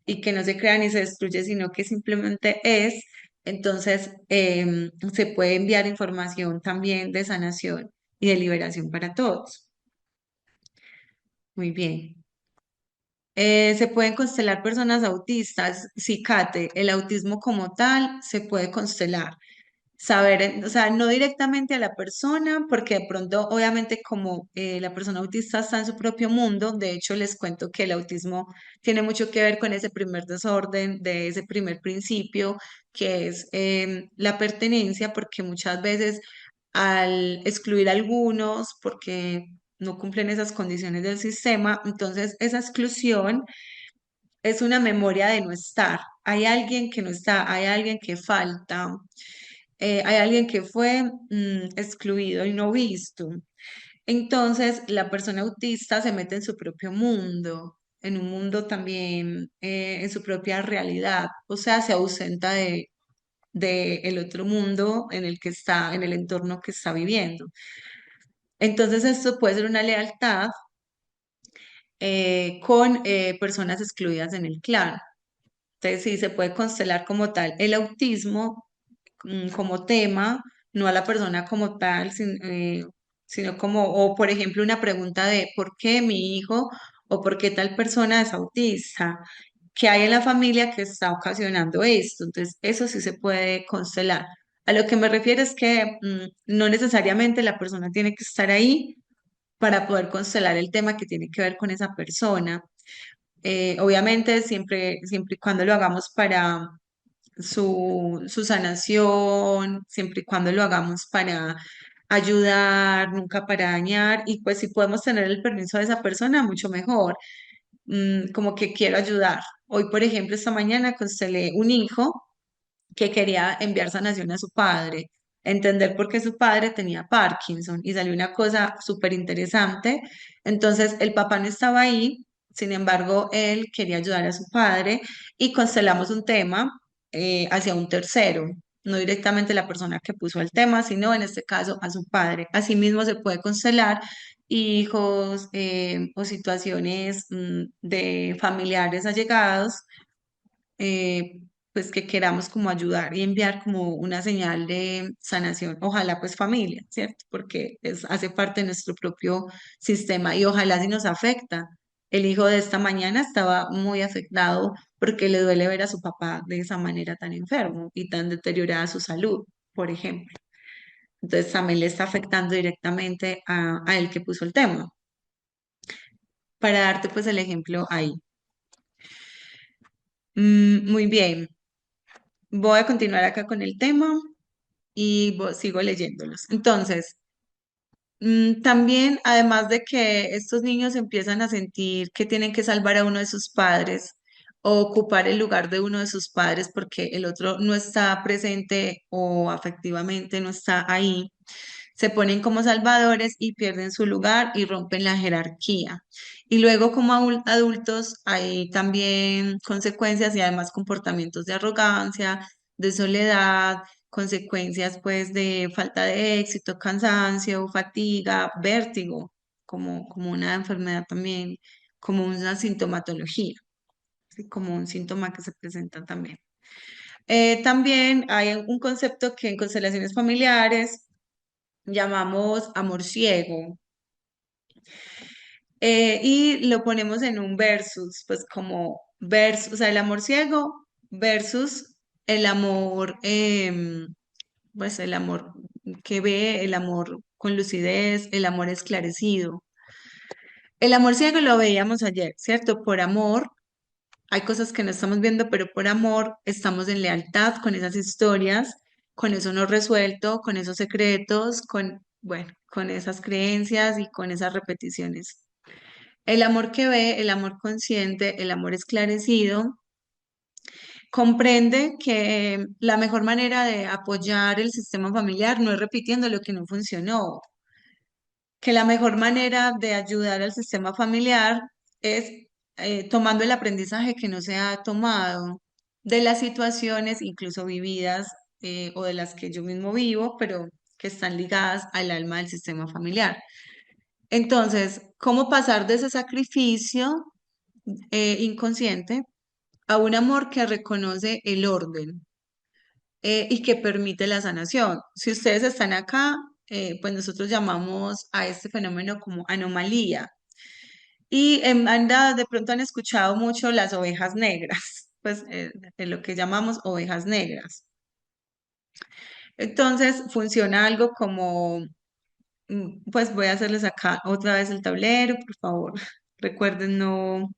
y que no se crea ni se destruye, sino que simplemente es, entonces, se puede enviar información también de sanación y de liberación para todos. Muy bien. Se pueden constelar personas autistas. Sí, Kate, el autismo como tal se puede constelar. saber, o sea, no directamente a la persona, porque de pronto, obviamente, como la persona autista está en su propio mundo, de hecho, les cuento que el autismo tiene mucho que ver con ese primer desorden, de ese primer principio, que es la pertenencia, porque muchas veces al excluir a algunos, porque no cumplen esas condiciones del sistema, entonces esa exclusión es una memoria de no estar. Hay alguien que no está, hay alguien que falta, hay alguien que fue excluido y no visto. Entonces, la persona autista se mete en su propio mundo, en un mundo también, en su propia realidad, o sea, se ausenta de el otro mundo en el que está, en el entorno que está viviendo. Entonces, esto puede ser una lealtad con personas excluidas en el clan. Entonces, sí, se puede constelar como tal el autismo como tema, no a la persona como tal, sino como, o por ejemplo, una pregunta de ¿por qué mi hijo o por qué tal persona es autista? ¿Qué hay en la familia que está ocasionando esto? Entonces, eso sí se puede constelar. A lo que me refiero es que no necesariamente la persona tiene que estar ahí para poder constelar el tema que tiene que ver con esa persona. Obviamente, siempre y cuando lo hagamos para su sanación, siempre y cuando lo hagamos para ayudar, nunca para dañar, y pues si podemos tener el permiso de esa persona, mucho mejor. Como que quiero ayudar. Hoy, por ejemplo, esta mañana constelé un hijo que quería enviar sanación a su padre, entender por qué su padre tenía Parkinson y salió una cosa súper interesante. Entonces, el papá no estaba ahí, sin embargo, él quería ayudar a su padre y constelamos un tema hacia un tercero. No directamente la persona que puso el tema, sino en este caso a su padre. Asimismo, se puede constelar hijos o situaciones de familiares allegados eh, pues que queramos como ayudar y enviar como una señal de sanación, ojalá pues familia, ¿cierto? Porque hace parte de nuestro propio sistema y ojalá si nos afecta. El hijo de esta mañana estaba muy afectado porque le duele ver a su papá de esa manera tan enfermo y tan deteriorada su salud, por ejemplo. Entonces también le está afectando directamente a él que puso el tema. Para darte pues el ejemplo ahí. Muy bien. Voy a continuar acá con el tema y sigo leyéndolos. Entonces, también, además de que estos niños empiezan a sentir que tienen que salvar a uno de sus padres o ocupar el lugar de uno de sus padres porque el otro no está presente o afectivamente no está ahí, se ponen como salvadores y pierden su lugar y rompen la jerarquía. Y luego como adultos hay también consecuencias y además comportamientos de arrogancia, de soledad, consecuencias pues de falta de éxito, cansancio, fatiga, vértigo, como una enfermedad también, como una sintomatología, ¿sí? Como un síntoma que se presenta también. También hay un concepto que en constelaciones familiares llamamos amor ciego, y lo ponemos en un versus, pues como versus, o sea, el amor ciego versus el amor, pues el amor que ve, el amor con lucidez, el amor esclarecido. El amor ciego lo veíamos ayer, ¿cierto? Por amor, hay cosas que no estamos viendo, pero por amor estamos en lealtad con esas historias, con eso no resuelto, con esos secretos, con, bueno, con esas creencias y con esas repeticiones. El amor que ve, el amor consciente, el amor esclarecido, comprende que la mejor manera de apoyar el sistema familiar no es repitiendo lo que no funcionó, que la mejor manera de ayudar al sistema familiar es tomando el aprendizaje que no se ha tomado de las situaciones, incluso vividas, o de las que yo mismo vivo, pero que están ligadas al alma del sistema familiar. Entonces, ¿cómo pasar de ese sacrificio inconsciente a un amor que reconoce el orden y que permite la sanación? Si ustedes están acá, pues nosotros llamamos a este fenómeno como anomalía. Y de pronto han escuchado mucho las ovejas negras, pues lo que llamamos ovejas negras. Entonces funciona algo como, pues voy a hacerles acá otra vez el tablero, por favor. Recuerden no,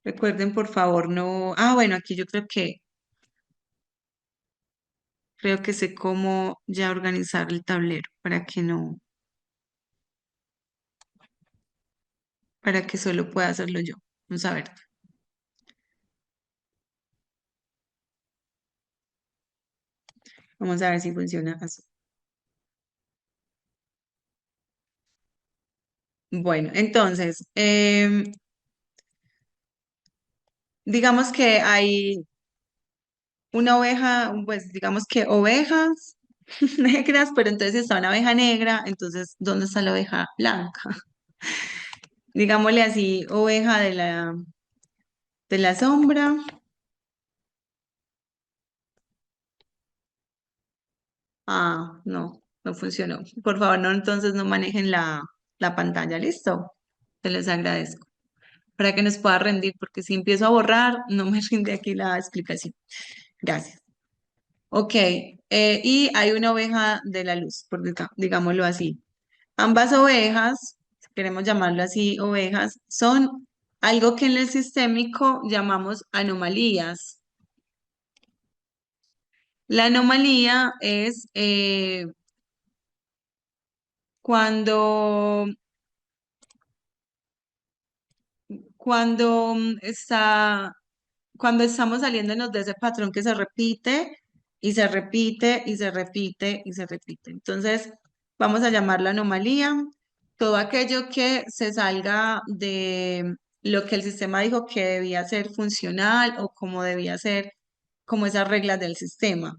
recuerden por favor no. Ah, bueno, aquí yo creo que sé cómo ya organizar el tablero para que no, para que solo pueda hacerlo yo. Vamos a ver. Vamos a ver si funciona así. Bueno, entonces, digamos que hay una oveja, pues digamos que ovejas negras, pero entonces está una oveja negra, entonces, ¿dónde está la oveja blanca? Digámosle así, oveja de la sombra. Ah, no, no funcionó. Por favor, no, entonces no manejen la pantalla, ¿listo? Te les agradezco. Para que nos pueda rendir, porque si empiezo a borrar, no me rinde aquí la explicación. Gracias. Ok, y hay una oveja de la luz, digámoslo así. Ambas ovejas, si queremos llamarlo así, ovejas, son algo que en el sistémico llamamos anomalías. La anomalía es cuando, cuando estamos saliéndonos de ese patrón que se repite y se repite y se repite y se repite. Entonces, vamos a llamarlo anomalía. Todo aquello que se salga de lo que el sistema dijo que debía ser funcional o como debía ser, como esas reglas del sistema.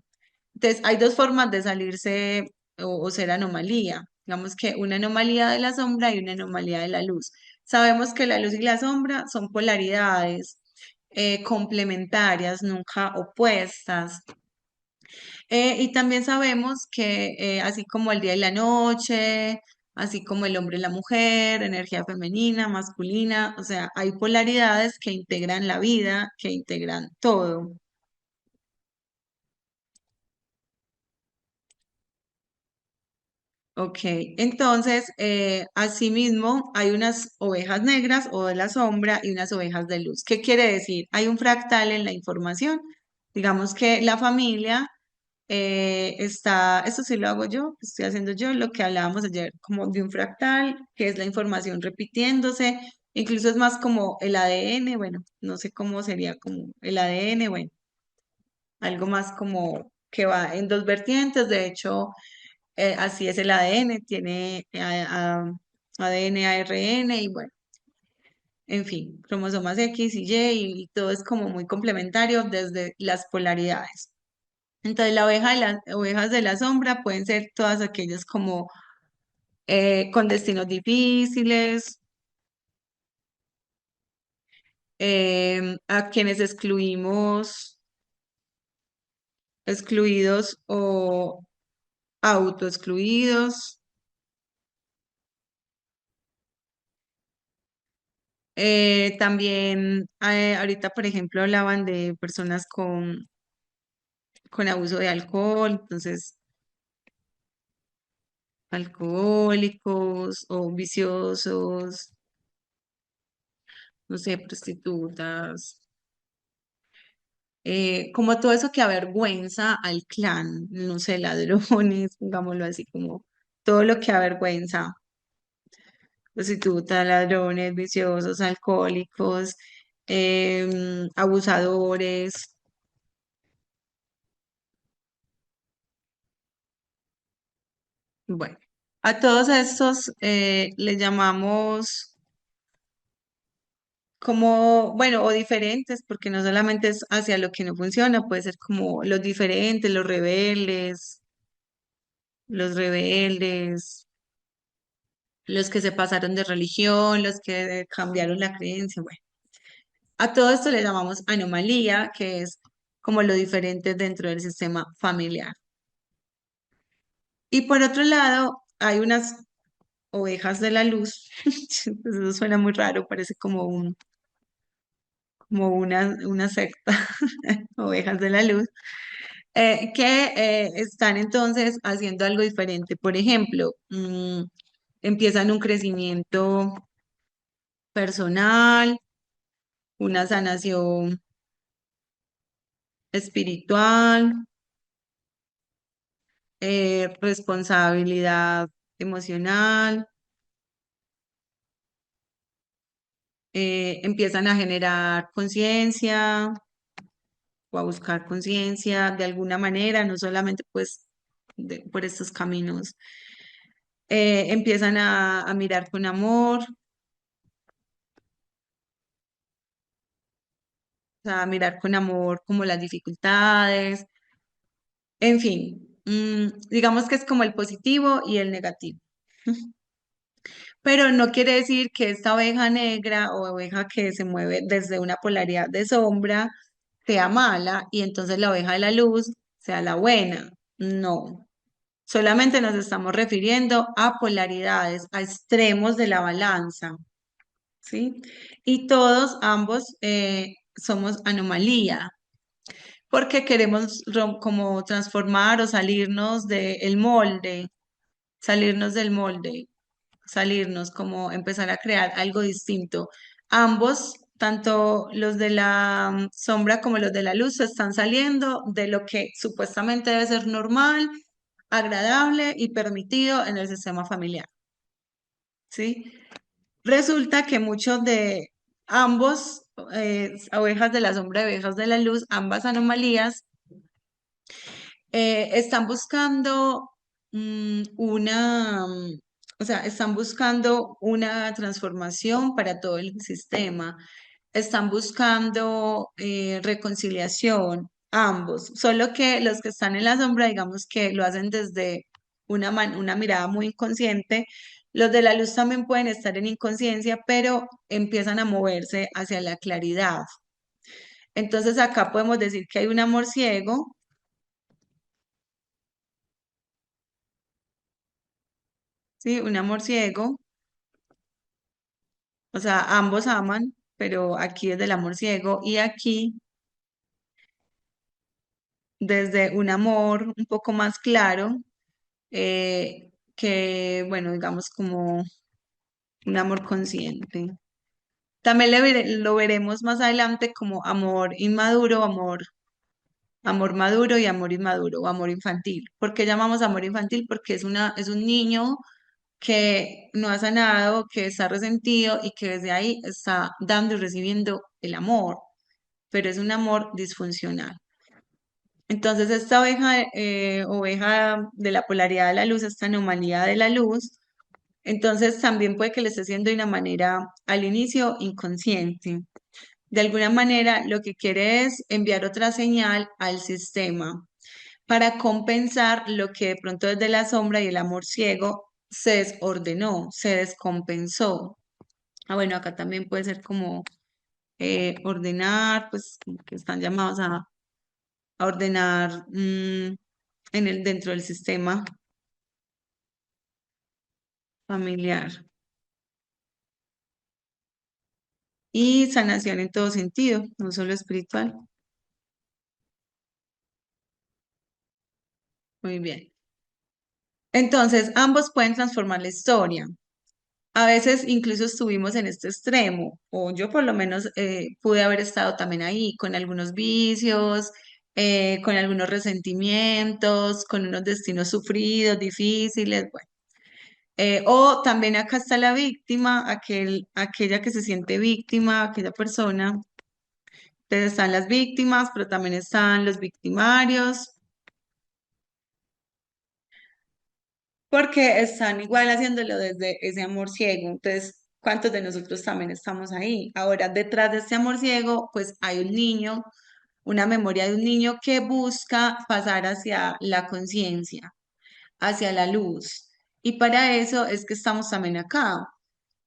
Entonces, hay dos formas de salirse o ser anomalía. Digamos que una anomalía de la sombra y una anomalía de la luz. Sabemos que la luz y la sombra son polaridades complementarias, nunca opuestas. Y también sabemos que así como el día y la noche, así como el hombre y la mujer, energía femenina, masculina, o sea, hay polaridades que integran la vida, que integran todo. Ok, entonces, asimismo, hay unas ovejas negras o de la sombra y unas ovejas de luz. ¿Qué quiere decir? Hay un fractal en la información. Digamos que la familia está, esto sí lo hago yo, estoy haciendo yo lo que hablábamos ayer, como de un fractal, que es la información repitiéndose, incluso es más como el ADN, bueno, no sé cómo sería como el ADN, bueno, algo más como que va en dos vertientes, de hecho, así es el ADN, tiene ADN, ARN y bueno, en fin, cromosomas X y Y y todo es como muy complementario desde las polaridades. Entonces, las ovejas de la sombra pueden ser todas aquellas como con destinos difíciles, a quienes excluidos o autoexcluidos. También ahorita, por ejemplo, hablaban de personas con abuso de alcohol, entonces alcohólicos o viciosos, no sé, prostitutas. Como todo eso que avergüenza al clan, no sé, ladrones, pongámoslo así, como todo lo que avergüenza, prostitutas, ladrones, viciosos, alcohólicos, abusadores, bueno, a todos estos les llamamos como, bueno, o diferentes, porque no solamente es hacia lo que no funciona, puede ser como los diferentes, los rebeldes, los que se pasaron de religión, los que cambiaron la creencia, bueno. A todo esto le llamamos anomalía, que es como lo diferente dentro del sistema familiar. Y por otro lado, hay unas ovejas de la luz. Eso suena muy raro, parece como una secta, ovejas de la luz, que están entonces haciendo algo diferente. Por ejemplo, empiezan un crecimiento personal, una sanación espiritual, responsabilidad emocional, empiezan a generar conciencia o a buscar conciencia de alguna manera, no solamente pues por estos caminos. Empiezan a mirar con amor, o sea, a mirar con amor como las dificultades, en fin, digamos que es como el positivo y el negativo. Pero no quiere decir que esta oveja negra o oveja que se mueve desde una polaridad de sombra sea mala y entonces la oveja de la luz sea la buena. No, solamente nos estamos refiriendo a polaridades, a extremos de la balanza, ¿sí? Y todos, ambos, somos anomalía, porque queremos como transformar o salirnos del molde, salirnos, como empezar a crear algo distinto. Ambos, tanto los de la sombra como los de la luz, se están saliendo de lo que supuestamente debe ser normal, agradable y permitido en el sistema familiar, ¿sí? Resulta que muchos de ambos, ovejas de la sombra y ovejas de la luz, ambas anomalías, están buscando o sea, están buscando una transformación para todo el sistema, están buscando reconciliación, ambos, solo que los que están en la sombra, digamos que lo hacen desde una mirada muy inconsciente, los de la luz también pueden estar en inconsciencia, pero empiezan a moverse hacia la claridad. Entonces acá podemos decir que hay un amor ciego. Sí, un amor ciego, o sea, ambos aman, pero aquí es del amor ciego y aquí desde un amor un poco más claro, que, bueno, digamos como un amor consciente. También lo veremos más adelante como amor inmaduro, amor maduro y amor inmaduro o amor infantil. ¿Por qué llamamos amor infantil? Porque es un niño que no ha sanado, que está resentido y que desde ahí está dando y recibiendo el amor, pero es un amor disfuncional. Entonces, esta oveja de la polaridad de la luz, esta anomalía de la luz, entonces también puede que le esté haciendo de una manera al inicio inconsciente. De alguna manera, lo que quiere es enviar otra señal al sistema para compensar lo que de pronto desde la sombra y el amor ciego se desordenó, se descompensó. Ah, bueno, acá también puede ser como ordenar, pues como que están llamados a ordenar dentro del sistema familiar y sanación en todo sentido, no solo espiritual. Muy bien. Entonces, ambos pueden transformar la historia. A veces incluso estuvimos en este extremo, o yo por lo menos pude haber estado también ahí, con algunos vicios, con algunos resentimientos, con unos destinos sufridos, difíciles, bueno. O también acá está la víctima, aquella que se siente víctima, aquella persona. Entonces están las víctimas, pero también están los victimarios, porque están igual haciéndolo desde ese amor ciego. Entonces, ¿cuántos de nosotros también estamos ahí? Ahora, detrás de este amor ciego, pues hay un niño, una memoria de un niño que busca pasar hacia la conciencia, hacia la luz. Y para eso es que estamos también acá,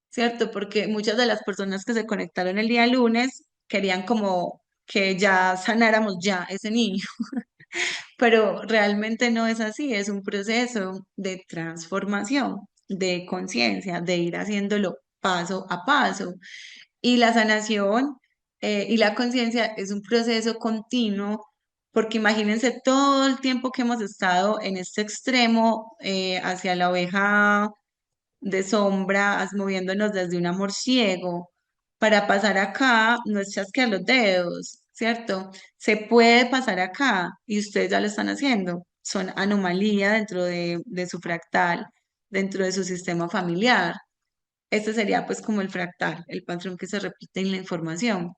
¿cierto? Porque muchas de las personas que se conectaron el día lunes querían como que ya sanáramos ya ese niño, pero realmente no es así, es un proceso de transformación, de conciencia, de ir haciéndolo paso a paso. Y la sanación Y la conciencia es un proceso continuo, porque imagínense todo el tiempo que hemos estado en este extremo hacia la oveja de sombra, moviéndonos desde un amor ciego, para pasar acá, no es chasquear los dedos, ¿cierto? Se puede pasar acá y ustedes ya lo están haciendo. Son anomalía dentro de su fractal, dentro de su sistema familiar. Este sería pues como el fractal, el patrón que se repite en la información.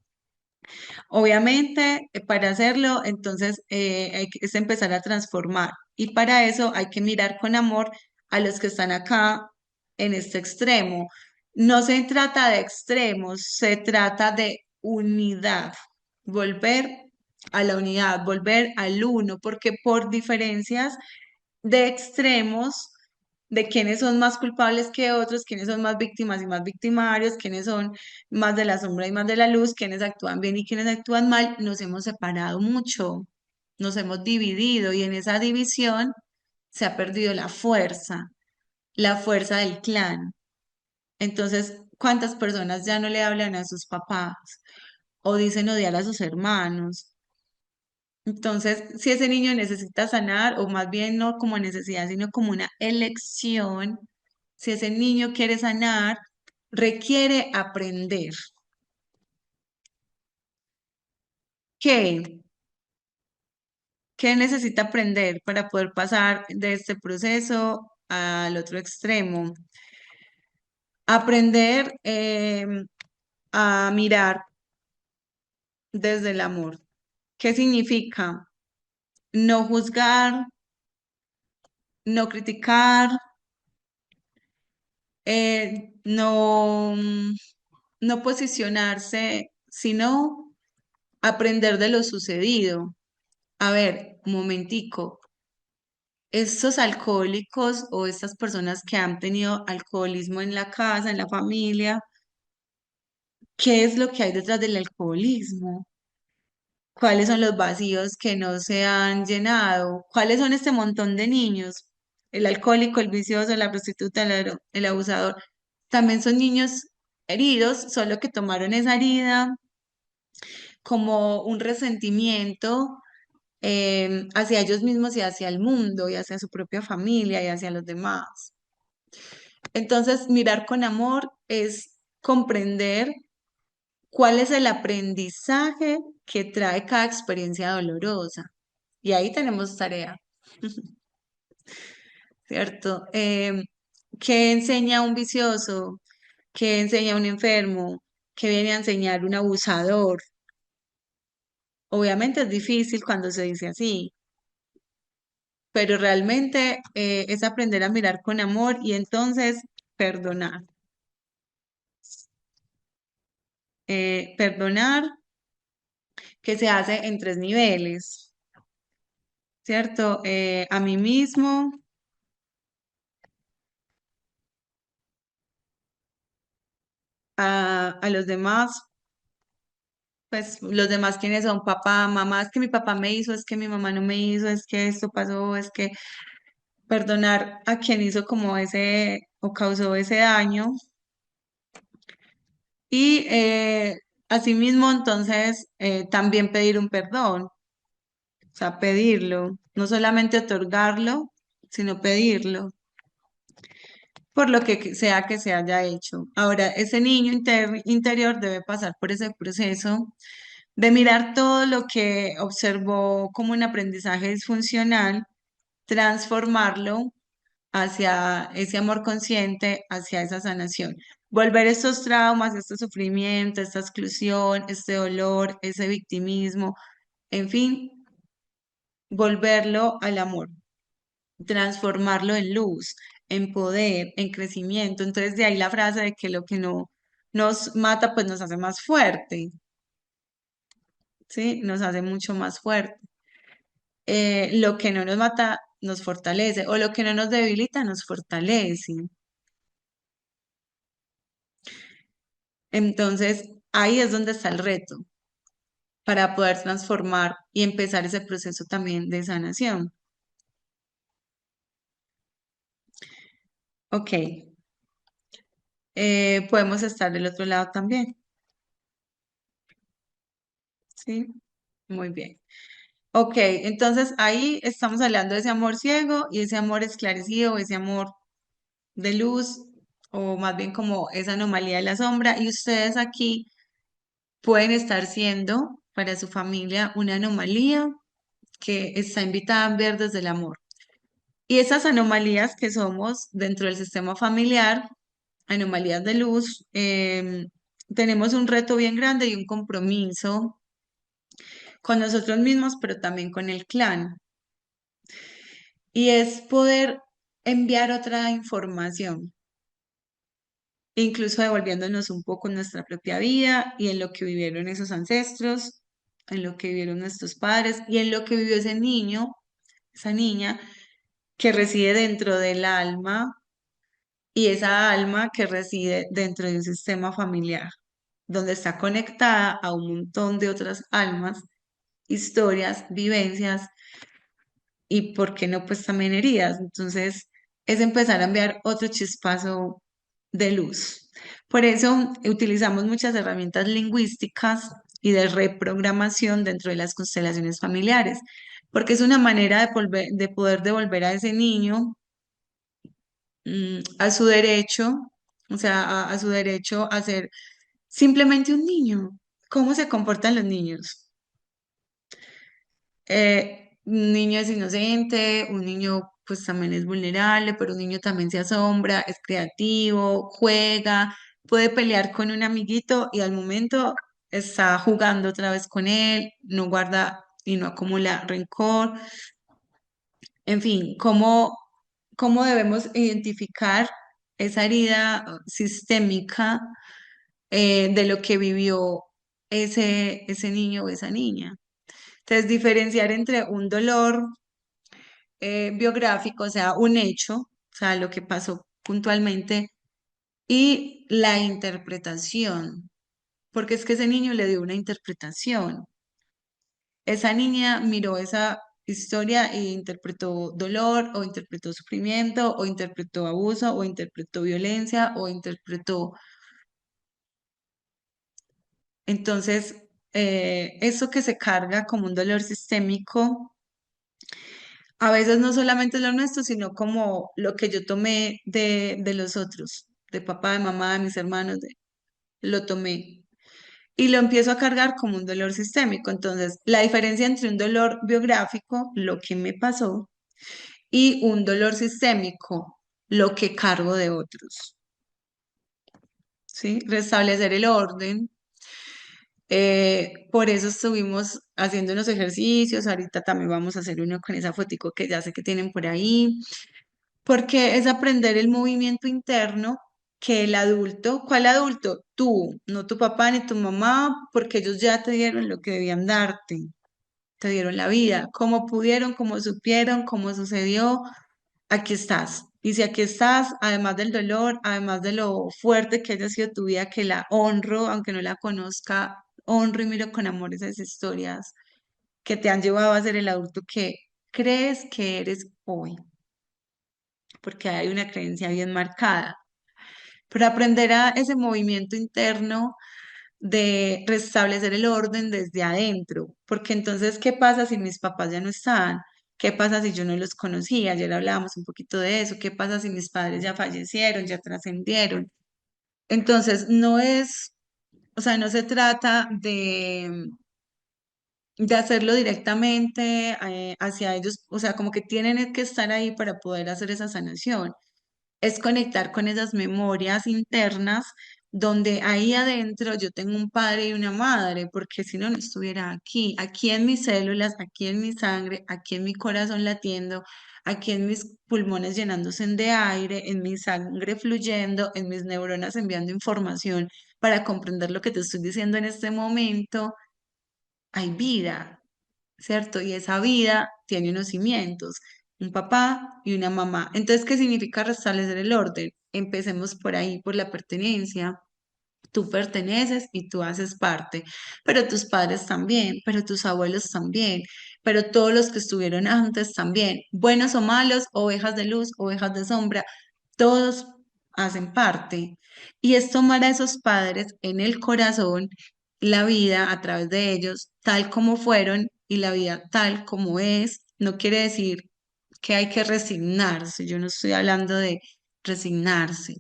Obviamente, para hacerlo, entonces es empezar a transformar. Y para eso hay que mirar con amor a los que están acá en este extremo. No se trata de extremos, se trata de unidad. Volver a la unidad, volver al uno, porque por diferencias de extremos, de quiénes son más culpables que otros, quiénes son más víctimas y más victimarios, quiénes son más de la sombra y más de la luz, quiénes actúan bien y quiénes actúan mal, nos hemos separado mucho, nos hemos dividido y en esa división se ha perdido la fuerza del clan. Entonces, ¿cuántas personas ya no le hablan a sus papás o dicen odiar a sus hermanos? Entonces, si ese niño necesita sanar, o más bien no como necesidad, sino como una elección, si ese niño quiere sanar, requiere aprender. ¿Qué? ¿Qué necesita aprender para poder pasar de este proceso al otro extremo? Aprender a mirar desde el amor. ¿Qué significa? No juzgar, no criticar, no, no posicionarse, sino aprender de lo sucedido. A ver, un momentico, estos alcohólicos o estas personas que han tenido alcoholismo en la casa, en la familia, ¿qué es lo que hay detrás del alcoholismo? ¿Cuáles son los vacíos que no se han llenado? ¿Cuáles son este montón de niños? El alcohólico, el vicioso, la prostituta, el abusador. También son niños heridos, solo que tomaron esa herida como un resentimiento hacia ellos mismos y hacia el mundo y hacia su propia familia y hacia los demás. Entonces, mirar con amor es comprender cuál es el aprendizaje que trae cada experiencia dolorosa. Y ahí tenemos tarea, ¿cierto? ¿Qué enseña un vicioso? ¿Qué enseña un enfermo? ¿Qué viene a enseñar un abusador? Obviamente es difícil cuando se dice así, pero realmente es aprender a mirar con amor y entonces perdonar. Perdonar que se hace en tres niveles, ¿cierto? A mí mismo, a los demás, pues los demás quienes son papá, mamá, es que mi papá me hizo, es que mi mamá no me hizo, es que esto pasó, es que perdonar a quien hizo como ese o causó ese daño. Y asimismo, entonces, también pedir un perdón, o sea, pedirlo, no solamente otorgarlo, sino pedirlo por lo sea que se haya hecho. Ahora, ese niño interior debe pasar por ese proceso de mirar todo lo que observó como un aprendizaje disfuncional, transformarlo hacia ese amor consciente, hacia esa sanación. Volver estos traumas, este sufrimiento, esta exclusión, este dolor, ese victimismo, en fin, volverlo al amor, transformarlo en luz, en poder, en crecimiento. Entonces de ahí la frase de que lo que no nos mata, pues nos hace más fuerte, ¿sí? Nos hace mucho más fuerte. Lo que no nos mata nos fortalece o lo que no nos debilita nos fortalece. Entonces, ahí es donde está el reto para poder transformar y empezar ese proceso también de sanación. Ok, podemos estar del otro lado también. Sí, muy bien. Ok, entonces ahí estamos hablando de ese amor ciego y ese amor esclarecido, ese amor de luz, o más bien como esa anomalía de la sombra. Y ustedes aquí pueden estar siendo para su familia una anomalía que está invitada a ver desde el amor. Y esas anomalías que somos dentro del sistema familiar, anomalías de luz, tenemos un reto bien grande y un compromiso con nosotros mismos, pero también con el clan. Y es poder enviar otra información, incluso devolviéndonos un poco en nuestra propia vida y en lo que vivieron esos ancestros, en lo que vivieron nuestros padres y en lo que vivió ese niño, esa niña que reside dentro del alma y esa alma que reside dentro de un sistema familiar, donde está conectada a un montón de otras almas, historias, vivencias y, ¿por qué no? Pues también heridas. Entonces, es empezar a enviar otro chispazo de luz. Por eso utilizamos muchas herramientas lingüísticas y de reprogramación dentro de las constelaciones familiares, porque es una manera de poder devolver a ese niño a su derecho, o sea, a su derecho a ser simplemente un niño. ¿Cómo se comportan los niños? Un niño es inocente, un niño pues también es vulnerable, pero un niño también se asombra, es creativo, juega, puede pelear con un amiguito y al momento está jugando otra vez con él, no guarda y no acumula rencor. En fin, ¿cómo debemos identificar esa herida sistémica de lo que vivió ese niño o esa niña? Entonces, diferenciar entre un dolor biográfico, o sea, un hecho, o sea, lo que pasó puntualmente, y la interpretación, porque es que ese niño le dio una interpretación. Esa niña miró esa historia e interpretó dolor, o interpretó sufrimiento, o interpretó abuso, o interpretó violencia, o interpretó... Entonces, eso que se carga como un dolor sistémico, a veces no solamente es lo nuestro, sino como lo que yo tomé de los otros, de papá, de mamá, de mis hermanos, lo tomé y lo empiezo a cargar como un dolor sistémico. Entonces, la diferencia entre un dolor biográfico, lo que me pasó, y un dolor sistémico, lo que cargo de otros, ¿sí? Restablecer el orden. Por eso estuvimos haciendo unos ejercicios, ahorita también vamos a hacer uno con esa fotico que ya sé que tienen por ahí, porque es aprender el movimiento interno que el adulto, ¿cuál adulto? Tú, no tu papá ni tu mamá, porque ellos ya te dieron lo que debían darte, te dieron la vida, como pudieron, como supieron, como sucedió, aquí estás. Y si aquí estás, además del dolor, además de lo fuerte que haya sido tu vida, que la honro, aunque no la conozca, honro y miro con amor esas historias que te han llevado a ser el adulto que crees que eres hoy, porque hay una creencia bien marcada. Pero aprender a ese movimiento interno de restablecer el orden desde adentro, porque entonces, ¿qué pasa si mis papás ya no están? ¿Qué pasa si yo no los conocía? Ayer hablábamos un poquito de eso. ¿Qué pasa si mis padres ya fallecieron, ya trascendieron? Entonces, no es, o sea, no se trata de hacerlo directamente hacia ellos, o sea, como que tienen que estar ahí para poder hacer esa sanación. Es conectar con esas memorias internas donde ahí adentro yo tengo un padre y una madre, porque si no, no estuviera aquí, aquí en mis células, aquí en mi sangre, aquí en mi corazón latiendo, aquí en mis pulmones llenándose de aire, en mi sangre fluyendo, en mis neuronas enviando información para comprender lo que te estoy diciendo en este momento. Hay vida, ¿cierto? Y esa vida tiene unos cimientos, un papá y una mamá. Entonces, ¿qué significa restablecer el orden? Empecemos por ahí, por la pertenencia. Tú perteneces y tú haces parte, pero tus padres también, pero tus abuelos también, pero todos los que estuvieron antes también, buenos o malos, ovejas de luz, ovejas de sombra, todos hacen parte. Y es tomar a esos padres en el corazón la vida a través de ellos tal como fueron y la vida tal como es. No quiere decir que hay que resignarse. Yo no estoy hablando de resignarse.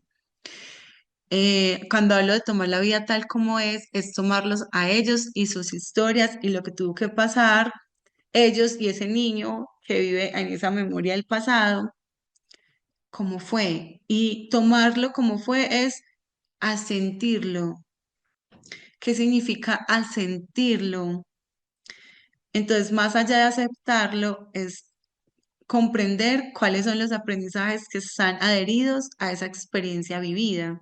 Cuando hablo de tomar la vida tal como es tomarlos a ellos y sus historias y lo que tuvo que pasar ellos y ese niño que vive en esa memoria del pasado, como fue. Y tomarlo como fue es asentirlo. ¿Qué significa asentirlo? Entonces, más allá de aceptarlo, es comprender cuáles son los aprendizajes que están adheridos a esa experiencia vivida,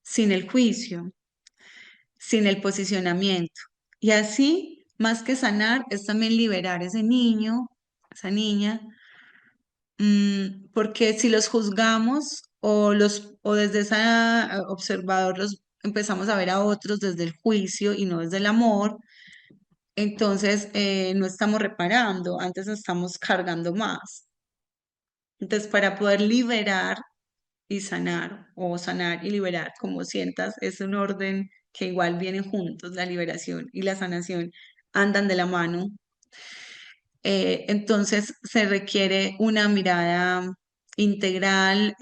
sin el juicio, sin el posicionamiento. Y así, más que sanar, es también liberar ese niño, esa niña, porque si los juzgamos o desde ese observador los empezamos a ver a otros desde el juicio y no desde el amor, entonces no estamos reparando, antes estamos cargando más. Entonces, para poder liberar y sanar, o sanar y liberar, como sientas, es un orden que igual vienen juntos, la liberación y la sanación andan de la mano. Entonces, se requiere una mirada integral,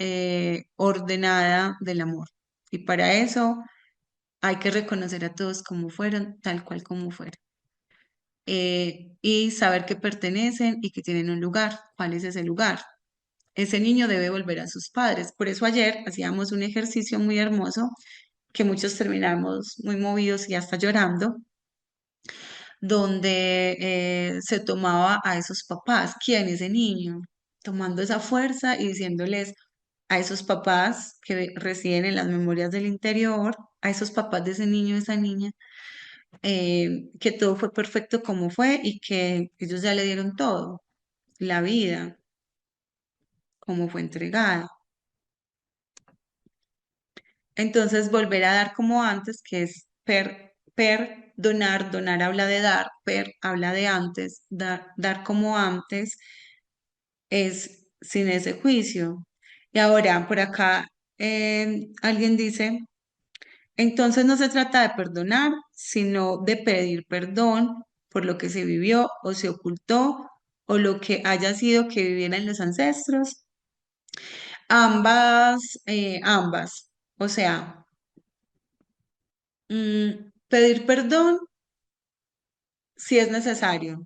ordenada del amor. Y para eso hay que reconocer a todos como fueron, tal cual como fueron. Y saber que pertenecen y que tienen un lugar. ¿Cuál es ese lugar? Ese niño debe volver a sus padres. Por eso ayer hacíamos un ejercicio muy hermoso que muchos terminamos muy movidos y hasta llorando, donde se tomaba a esos papás, ¿quién es ese niño? Tomando esa fuerza y diciéndoles a esos papás que residen en las memorias del interior, a esos papás de ese niño, de esa niña, que todo fue perfecto como fue y que ellos ya le dieron todo, la vida, como fue entregada. Entonces, volver a dar como antes, que es donar, donar habla de dar, per habla de antes, dar como antes es sin ese juicio. Y ahora, por acá, alguien dice, entonces no se trata de perdonar, sino de pedir perdón por lo que se vivió o se ocultó o lo que haya sido que vivieran los ancestros. Ambas. O sea, pedir perdón si es necesario,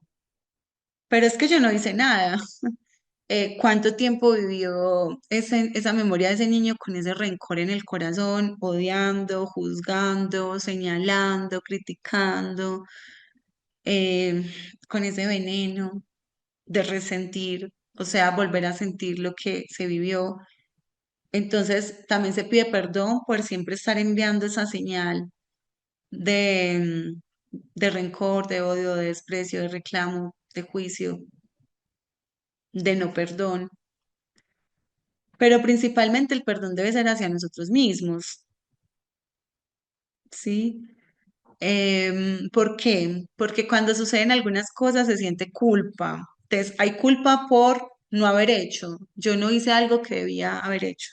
pero es que yo no hice nada. ¿Cuánto tiempo vivió esa memoria de ese niño con ese rencor en el corazón, odiando, juzgando, señalando, criticando, eh, con ese veneno de resentir, o sea, volver a sentir lo que se vivió? Entonces, también se pide perdón por siempre estar enviando esa señal de rencor, de odio, de desprecio, de reclamo, de juicio, de no perdón. Pero principalmente el perdón debe ser hacia nosotros mismos, ¿sí? ¿Por qué? Porque cuando suceden algunas cosas se siente culpa. Entonces, hay culpa por no haber hecho. Yo no hice algo que debía haber hecho.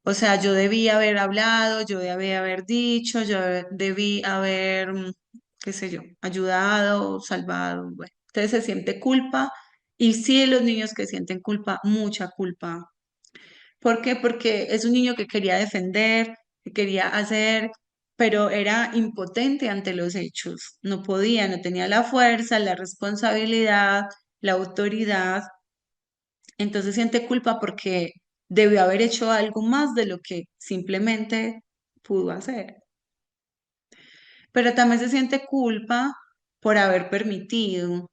O sea, yo debí haber hablado, yo debí haber dicho, yo debí haber, qué sé yo, ayudado, salvado. Bueno, entonces se siente culpa y sí, los niños que sienten culpa, mucha culpa. ¿Por qué? Porque es un niño que quería defender, que quería hacer, pero era impotente ante los hechos. No podía, no tenía la fuerza, la responsabilidad, la autoridad. Entonces siente culpa porque debió haber hecho algo más de lo que simplemente pudo hacer. Pero también se siente culpa por haber permitido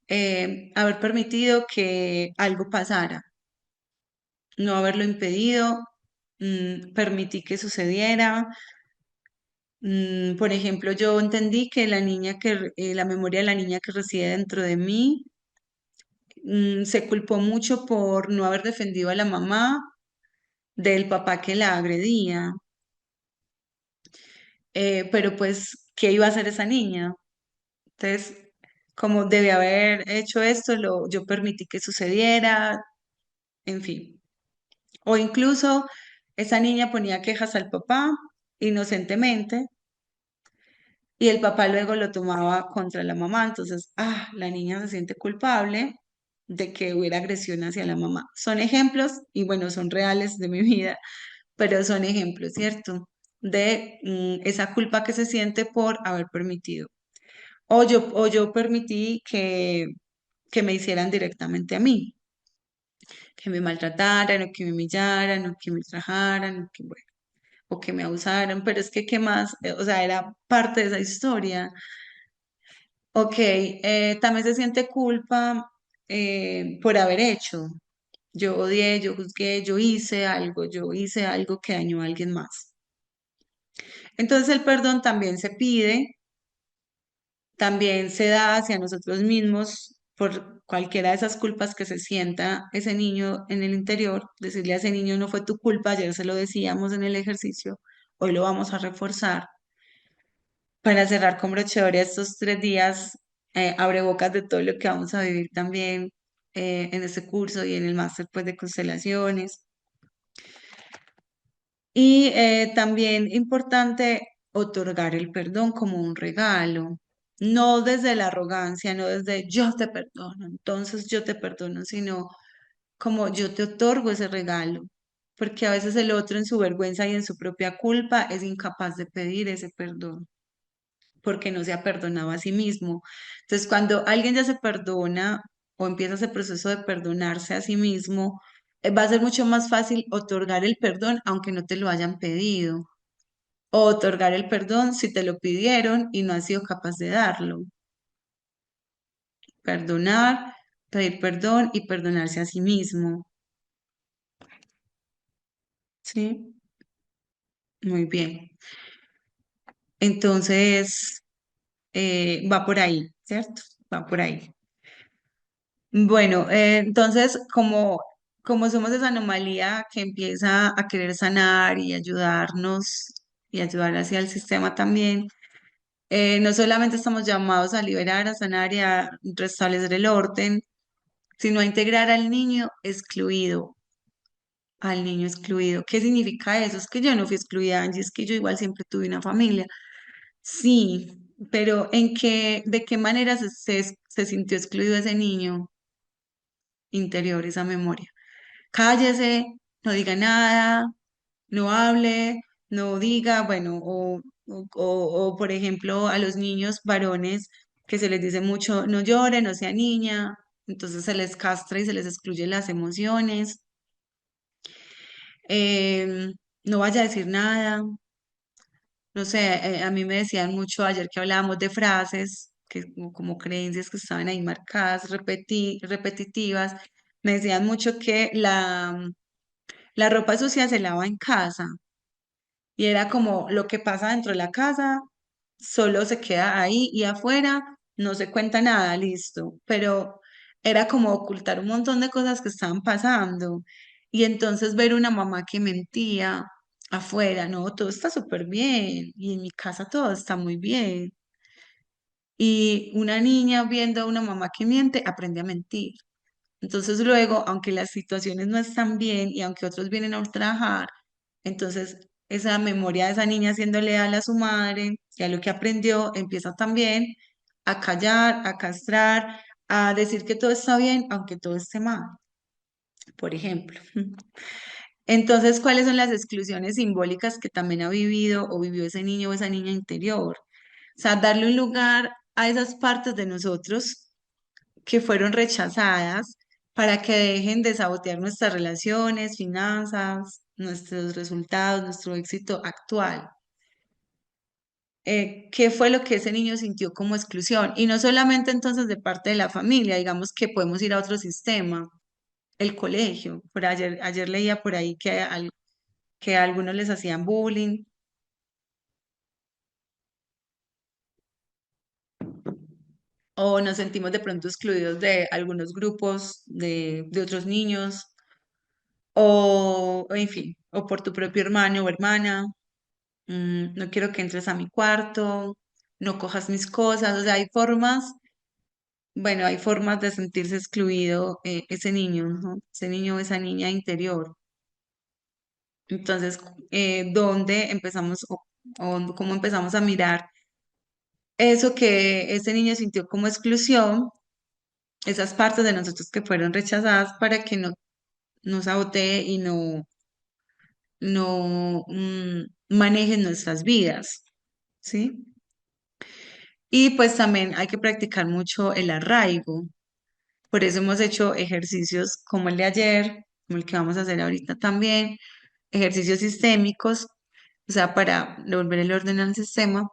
que algo pasara, no haberlo impedido, permití que sucediera. Por ejemplo, yo entendí que la memoria de la niña que reside dentro de mí, se culpó mucho por no haber defendido a la mamá del papá que la agredía. Pero pues, ¿qué iba a hacer esa niña? Entonces, como debe haber hecho esto, yo permití que sucediera, en fin. O incluso esa niña ponía quejas al papá inocentemente y el papá luego lo tomaba contra la mamá. Entonces, la niña se siente culpable de que hubiera agresión hacia la mamá. Son ejemplos y bueno, son reales de mi vida, pero son ejemplos, ¿cierto? De esa culpa que se siente por haber permitido. O yo permití que me hicieran directamente a mí, que me maltrataran, o que me humillaran, o que me ultrajaran, o que me abusaran, pero es que, ¿qué más? O sea, era parte de esa historia. Ok, también se siente culpa por haber hecho. Yo odié, yo juzgué, yo hice algo que dañó a alguien más. Entonces el perdón también se pide, también se da hacia nosotros mismos por cualquiera de esas culpas que se sienta ese niño en el interior. Decirle a ese niño no fue tu culpa, ayer se lo decíamos en el ejercicio, hoy lo vamos a reforzar. Para cerrar con broche de oro estos 3 días, abre bocas de todo lo que vamos a vivir también en este curso y en el máster pues, de constelaciones. Y también importante otorgar el perdón como un regalo, no desde la arrogancia, no desde yo te perdono, entonces yo te perdono, sino como yo te otorgo ese regalo, porque a veces el otro en su vergüenza y en su propia culpa es incapaz de pedir ese perdón, porque no se ha perdonado a sí mismo. Entonces, cuando alguien ya se perdona o empieza ese proceso de perdonarse a sí mismo, va a ser mucho más fácil otorgar el perdón aunque no te lo hayan pedido, o otorgar el perdón si te lo pidieron y no has sido capaz de darlo. Perdonar, pedir perdón y perdonarse a sí mismo. ¿Sí? Muy bien. Entonces, va por ahí, ¿cierto? Va por ahí. Bueno, entonces, como somos esa anomalía que empieza a querer sanar y ayudarnos y ayudar hacia el sistema también, no solamente estamos llamados a liberar, a sanar y a restablecer el orden, sino a integrar al niño excluido. ¿Qué significa eso? Es que yo no fui excluida, Angie, es que yo igual siempre tuve una familia. Sí, pero de qué manera se sintió excluido ese niño interior, esa memoria? Cállese, no diga nada, no hable, no diga, bueno, o, por ejemplo a los niños varones que se les dice mucho, no llore, no sea niña, entonces se les castra y se les excluye las emociones, em, no vaya a decir nada, no sé, a mí me decían mucho ayer que hablábamos de frases, que como creencias que estaban ahí marcadas, repetitivas, me decían mucho que la ropa sucia se lava en casa y era como lo que pasa dentro de la casa, solo se queda ahí y afuera no se cuenta nada, listo. Pero era como ocultar un montón de cosas que estaban pasando y entonces ver una mamá que mentía afuera, no, todo está súper bien y en mi casa todo está muy bien. Y una niña viendo a una mamá que miente, aprende a mentir. Entonces luego, aunque las situaciones no están bien y aunque otros vienen a ultrajar, entonces esa memoria de esa niña siendo leal a su madre y a lo que aprendió, empieza también a callar, a castrar, a decir que todo está bien, aunque todo esté mal, por ejemplo. Entonces, ¿cuáles son las exclusiones simbólicas que también ha vivido o vivió ese niño o esa niña interior? O sea, darle un lugar a esas partes de nosotros que fueron rechazadas para que dejen de sabotear nuestras relaciones, finanzas, nuestros resultados, nuestro éxito actual. ¿Qué fue lo que ese niño sintió como exclusión? Y no solamente entonces de parte de la familia, digamos que podemos ir a otro sistema, el colegio. Ayer leía por ahí que a algunos les hacían bullying o nos sentimos de pronto excluidos de algunos grupos de otros niños o en fin, o por tu propio hermano o hermana, no quiero que entres a mi cuarto, no cojas mis cosas, o sea, hay formas, bueno, hay formas de sentirse excluido ese niño, ¿no? Ese niño o esa niña interior. Entonces, ¿dónde empezamos? o cómo empezamos a mirar eso que ese niño sintió como exclusión, esas partes de nosotros que fueron rechazadas para que no nos sabotee y no manejen nuestras vidas, ¿sí? Y pues también hay que practicar mucho el arraigo. Por eso hemos hecho ejercicios como el de ayer, como el que vamos a hacer ahorita también, ejercicios sistémicos, o sea, para devolver el orden al sistema,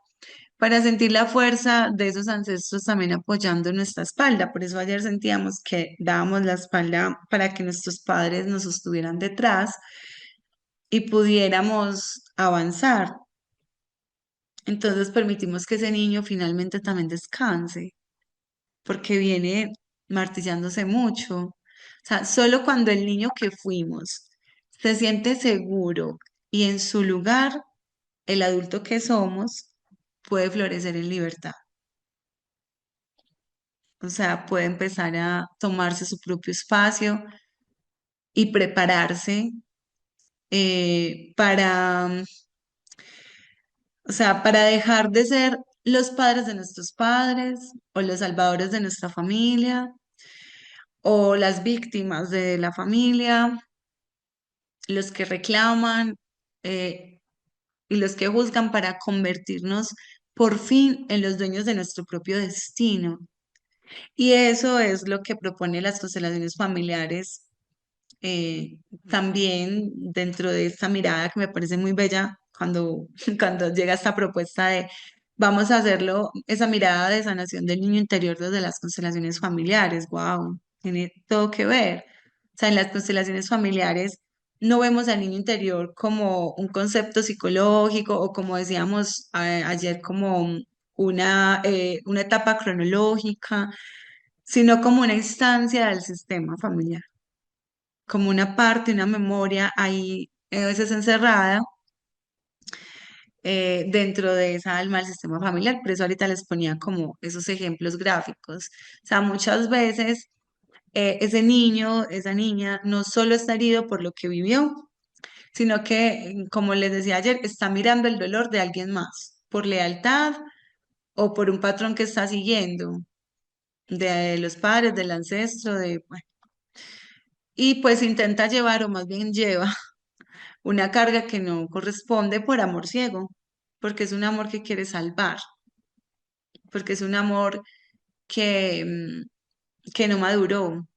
para sentir la fuerza de esos ancestros también apoyando nuestra espalda. Por eso ayer sentíamos que dábamos la espalda para que nuestros padres nos sostuvieran detrás y pudiéramos avanzar. Entonces permitimos que ese niño finalmente también descanse, porque viene martillándose mucho. O sea, solo cuando el niño que fuimos se siente seguro y en su lugar, el adulto que somos puede florecer en libertad. O sea, puede empezar a tomarse su propio espacio y prepararse para, o sea, para dejar de ser los padres de nuestros padres o los salvadores de nuestra familia o las víctimas de la familia, los que reclaman eh, y los que juzgan para convertirnos por fin en los dueños de nuestro propio destino. Y eso es lo que propone las constelaciones familiares eh, también dentro de esta mirada que me parece muy bella cuando, cuando llega esta propuesta de vamos a hacerlo, esa mirada de sanación del niño interior desde las constelaciones familiares. Wow, tiene todo que ver. O sea, en las constelaciones familiares no vemos al niño interior como un concepto psicológico o como decíamos ayer, como una etapa cronológica, sino como una instancia del sistema familiar, como una parte, una memoria ahí a veces encerrada dentro de esa alma del sistema familiar. Por eso ahorita les ponía como esos ejemplos gráficos. O sea, muchas veces ese niño, esa niña, no solo está herido por lo que vivió, sino que, como les decía ayer, está mirando el dolor de alguien más, por lealtad o por un patrón que está siguiendo, de los padres, del ancestro, bueno, y pues intenta llevar, o más bien lleva, una carga que no corresponde por amor ciego, porque es un amor que quiere salvar, porque es un amor que, que no maduró,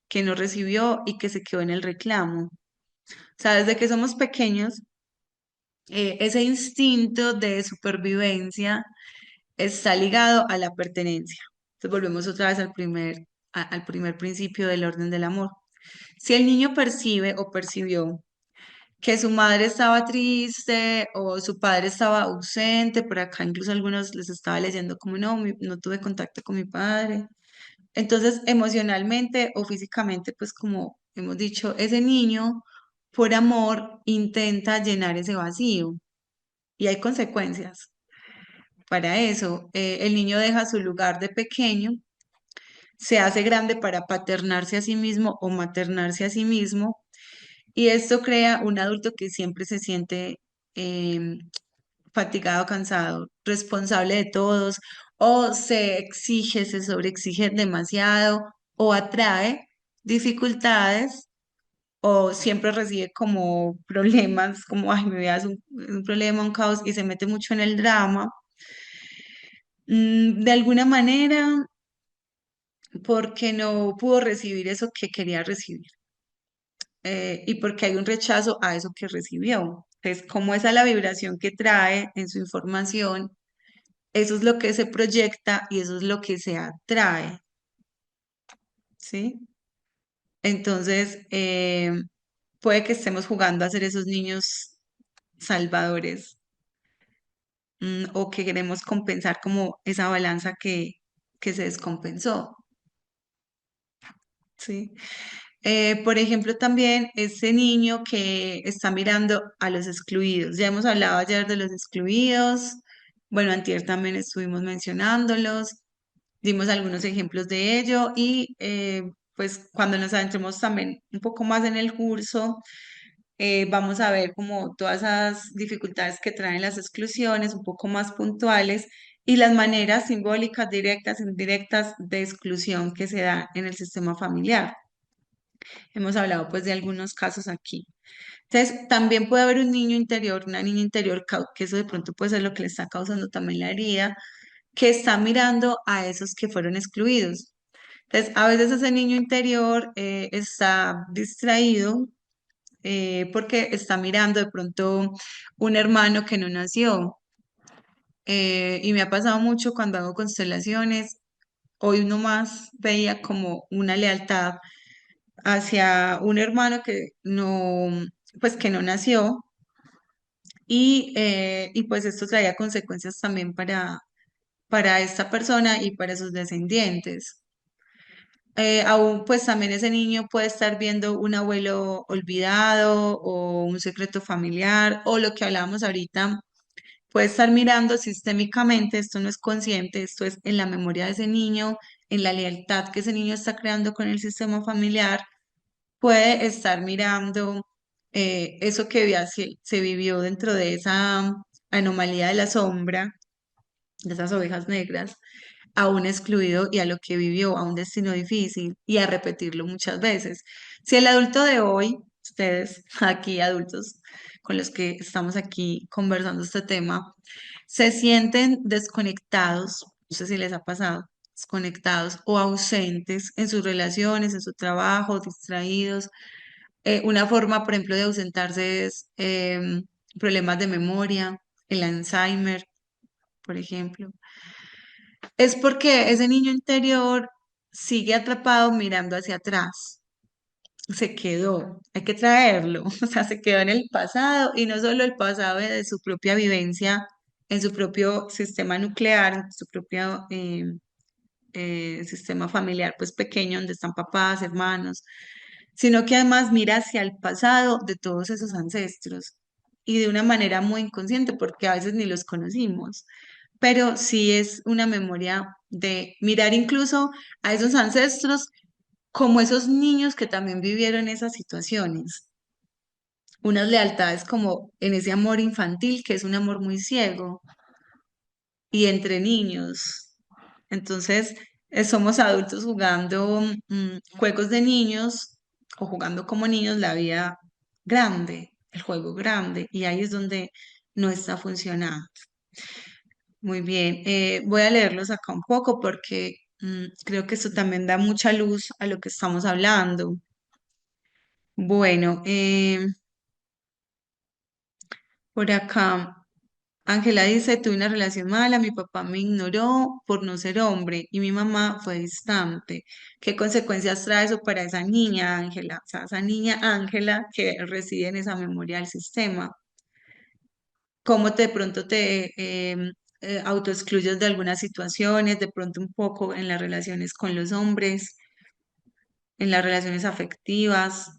que no recibió y que se quedó en el reclamo. O sea, desde que somos pequeños, ese instinto de supervivencia está ligado a la pertenencia. Entonces volvemos otra vez al primer principio del orden del amor. Si el niño percibe o percibió que su madre estaba triste o su padre estaba ausente, por acá incluso algunos les estaba leyendo como no, no tuve contacto con mi padre. Entonces, emocionalmente o físicamente, pues como hemos dicho, ese niño por amor intenta llenar ese vacío y hay consecuencias para eso. El niño deja su lugar de pequeño, se hace grande para paternarse a sí mismo o maternarse a sí mismo y esto crea un adulto que siempre se siente em, fatigado, cansado, responsable de todos, o se exige, se sobreexige demasiado, o atrae dificultades, o siempre recibe como problemas, como, ay, me veas un problema, un caos, y se mete mucho en el drama. De alguna manera, porque no pudo recibir eso que quería recibir, y porque hay un rechazo a eso que recibió. Entonces, como esa es la vibración que trae en su información, eso es lo que se proyecta y eso es lo que se atrae, ¿sí? Entonces, puede que estemos jugando a ser esos niños salvadores, o que queremos compensar como esa balanza que se descompensó, ¿sí? Por ejemplo, también ese niño que está mirando a los excluidos. Ya hemos hablado ayer de los excluidos. Bueno, antier también estuvimos mencionándolos. Dimos algunos ejemplos de ello y pues cuando nos adentremos también un poco más en el curso, Vamos a ver como todas esas dificultades que traen las exclusiones, un poco más puntuales, y las maneras simbólicas, directas, indirectas de exclusión que se da en el sistema familiar. Hemos hablado pues de algunos casos aquí. Entonces, también puede haber un niño interior, una niña interior, que eso de pronto puede ser lo que le está causando también la herida, que está mirando a esos que fueron excluidos. Entonces, a veces ese niño interior está distraído porque está mirando de pronto un hermano que no nació. Y me ha pasado mucho cuando hago constelaciones. Hoy uno más veía como una lealtad hacia un hermano que no, pues que no nació y pues esto traía consecuencias también para esta persona y para sus descendientes. Aún pues también ese niño puede estar viendo un abuelo olvidado o un secreto familiar o lo que hablábamos ahorita, puede estar mirando sistémicamente, esto no es consciente, esto es en la memoria de ese niño, en la lealtad que ese niño está creando con el sistema familiar, puede estar mirando eso que se vivió dentro de esa anomalía de la sombra, de esas ovejas negras, a un excluido y a lo que vivió, a un destino difícil y a repetirlo muchas veces. Si el adulto de hoy, ustedes aquí adultos con los que estamos aquí conversando este tema, se sienten desconectados, no sé si les ha pasado, desconectados o ausentes en sus relaciones, en su trabajo, distraídos. Una forma, por ejemplo, de ausentarse es problemas de memoria, el Alzheimer, por ejemplo. Es porque ese niño interior sigue atrapado mirando hacia atrás. Se quedó, hay que traerlo, o sea, se quedó en el pasado y no solo el pasado de su propia vivencia, en su propio sistema nuclear, en su propio sistema familiar, pues pequeño, donde están papás, hermanos, sino que además mira hacia el pasado de todos esos ancestros y de una manera muy inconsciente, porque a veces ni los conocimos, pero sí es una memoria de mirar incluso a esos ancestros como esos niños que también vivieron esas situaciones, unas lealtades como en ese amor infantil, que es un amor muy ciego, y entre niños. Entonces, somos adultos jugando juegos de niños o jugando como niños la vida grande, el juego grande, y ahí es donde no está funcionando. Muy bien, voy a leerlos acá un poco porque creo que esto también da mucha luz a lo que estamos hablando. Bueno, por acá, Ángela dice, tuve una relación mala, mi papá me ignoró por no ser hombre y mi mamá fue distante. ¿Qué consecuencias trae eso para esa niña, Ángela? O sea, esa niña Ángela que reside en esa memoria del sistema. ¿Cómo de pronto te autoexcluyes de algunas situaciones, de pronto un poco en las relaciones con los hombres, en las relaciones afectivas?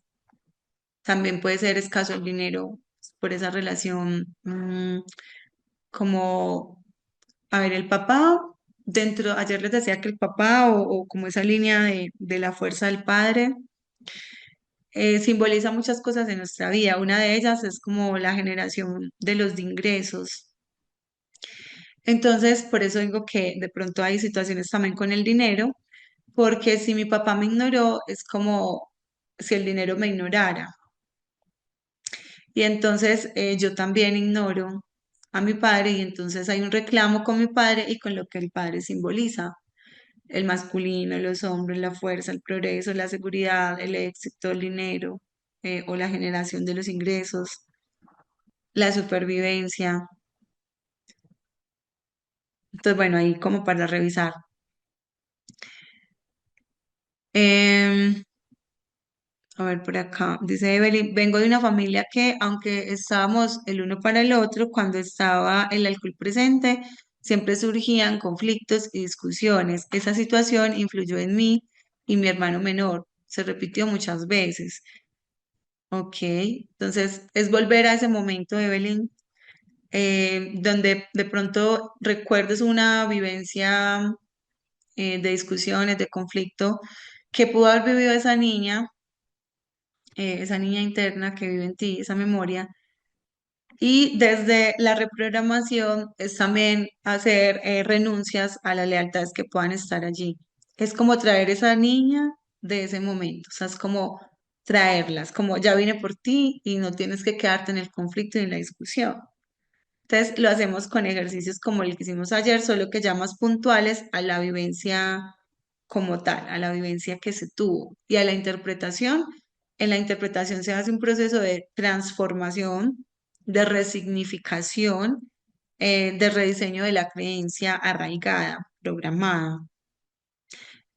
También puede ser escaso el dinero por esa relación, como, a ver, el papá, dentro, ayer les decía que el papá o como esa línea de la fuerza del padre, simboliza muchas cosas en nuestra vida. Una de ellas es como la generación de los de ingresos. Entonces, por eso digo que de pronto hay situaciones también con el dinero, porque si mi papá me ignoró, es como si el dinero me ignorara. Y entonces yo también ignoro a mi padre y entonces hay un reclamo con mi padre y con lo que el padre simboliza. El masculino, los hombres, la fuerza, el progreso, la seguridad, el éxito, el dinero o la generación de los ingresos, la supervivencia. Entonces, bueno, ahí como para revisar. Em, A ver, por acá, dice Evelyn, vengo de una familia que, aunque estábamos el uno para el otro, cuando estaba el alcohol presente, siempre surgían conflictos y discusiones. Esa situación influyó en mí y mi hermano menor. Se repitió muchas veces. Ok, entonces es volver a ese momento, Evelyn, donde de pronto recuerdes una vivencia de discusiones, de conflicto que pudo haber vivido esa niña esa niña interna que vive en ti, esa memoria. Y desde la reprogramación es también hacer renuncias a las lealtades que puedan estar allí. Es como traer esa niña de ese momento, o sea, es como traerlas, como ya vine por ti y no tienes que quedarte en el conflicto y en la discusión. Entonces lo hacemos con ejercicios como el que hicimos ayer, solo que ya más puntuales a la vivencia como tal, a la vivencia que se tuvo y a la interpretación. En la interpretación se hace un proceso de transformación, de resignificación, de rediseño de la creencia arraigada, programada,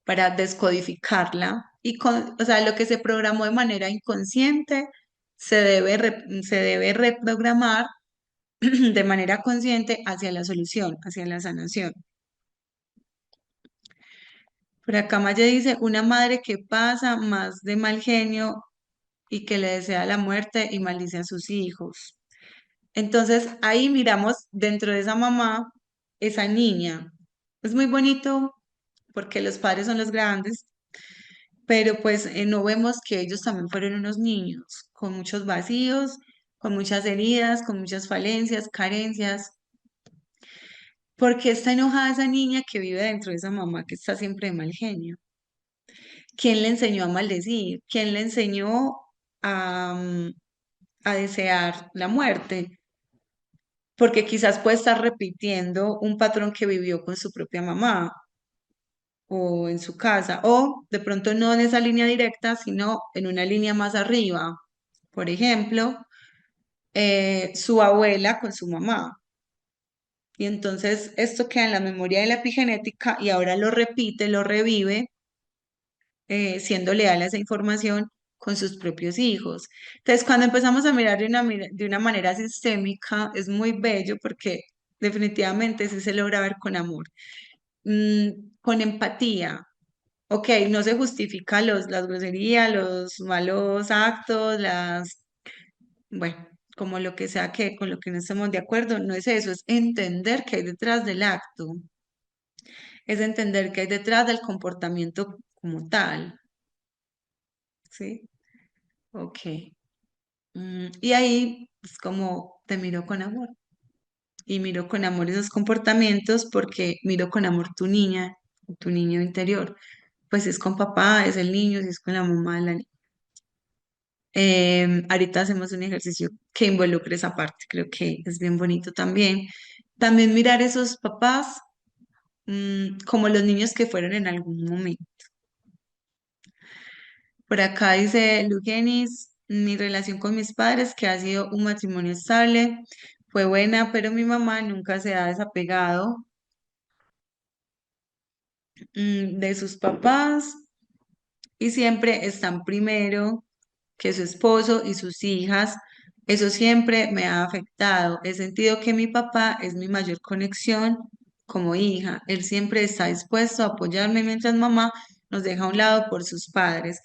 para descodificarla. O sea, lo que se programó de manera inconsciente se debe reprogramar de manera consciente hacia la solución, hacia la sanación. Por acá Maya dice, una madre que pasa más de mal genio y que le desea la muerte y maldice a sus hijos. Entonces ahí miramos dentro de esa mamá, esa niña. Es muy bonito porque los padres son los grandes, pero pues no vemos que ellos también fueron unos niños con muchos vacíos, con muchas heridas, con muchas falencias, carencias. ¿Por qué está enojada esa niña que vive dentro de esa mamá que está siempre de mal genio? ¿Quién le enseñó a maldecir? ¿Quién le enseñó a, a desear la muerte? Porque quizás puede estar repitiendo un patrón que vivió con su propia mamá o en su casa, o de pronto no en esa línea directa, sino en una línea más arriba. Por ejemplo, su abuela con su mamá. Y entonces esto queda en la memoria de la epigenética y ahora lo repite, lo revive siendo leal a esa información con sus propios hijos. Entonces, cuando empezamos a mirar de una manera sistémica, es muy bello porque definitivamente sí se logra ver con amor. Con empatía. Ok, no se justifica las groserías, los malos actos, bueno, como lo que sea que con lo que no estemos de acuerdo, no es eso, es entender qué hay detrás del acto, es entender qué hay detrás del comportamiento como tal, ¿sí? Ok. Y ahí es como te miro con amor. Y miro con amor esos comportamientos porque miro con amor tu niña, tu niño interior. Pues si es con papá, es el niño, si es con la mamá, la niña. Ahorita hacemos un ejercicio que involucre esa parte, creo que es bien bonito también. También mirar esos papás como los niños que fueron en algún momento. Por acá dice Lugenis, mi relación con mis padres, que ha sido un matrimonio estable, fue buena, pero mi mamá nunca se ha desapegado de sus papás y siempre están primero que su esposo y sus hijas. Eso siempre me ha afectado. He sentido que mi papá es mi mayor conexión como hija. Él siempre está dispuesto a apoyarme mientras mamá nos deja a un lado por sus padres.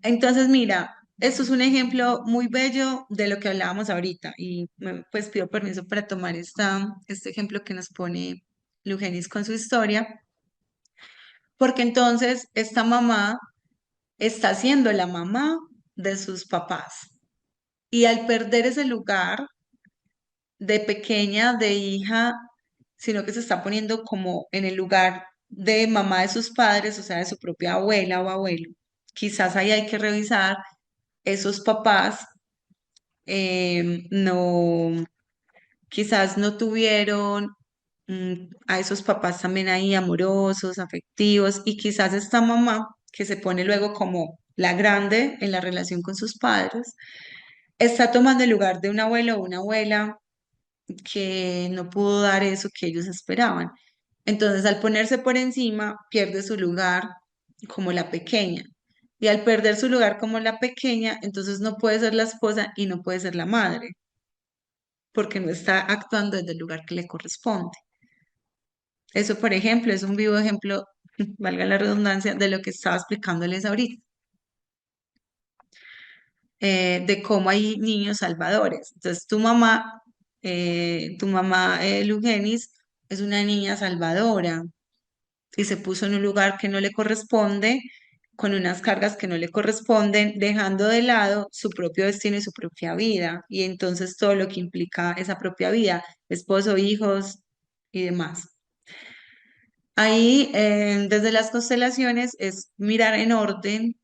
Entonces, mira, esto es un ejemplo muy bello de lo que hablábamos ahorita y pues pido permiso para tomar este ejemplo que nos pone Lugenis con su historia, porque entonces esta mamá está siendo la mamá de sus papás. Y al perder ese lugar de pequeña, de hija, sino que se está poniendo como en el lugar de mamá de sus padres, o sea, de su propia abuela o abuelo. Quizás ahí hay que revisar esos papás, no, quizás no tuvieron a esos papás también ahí amorosos, afectivos, y quizás esta mamá que se pone luego como la grande en la relación con sus padres, está tomando el lugar de un abuelo o una abuela que no pudo dar eso que ellos esperaban. Entonces, al ponerse por encima, pierde su lugar como la pequeña. Y al perder su lugar como la pequeña, entonces no puede ser la esposa y no puede ser la madre, porque no está actuando desde el lugar que le corresponde. Eso, por ejemplo, es un vivo ejemplo, valga la redundancia, de lo que estaba explicándoles ahorita, de cómo hay niños salvadores. Entonces, tu mamá, Lugenis, es una niña salvadora y se puso en un lugar que no le corresponde con unas cargas que no le corresponden, dejando de lado su propio destino y su propia vida, y entonces todo lo que implica esa propia vida, esposo, hijos y demás. Ahí, desde las constelaciones, es mirar en orden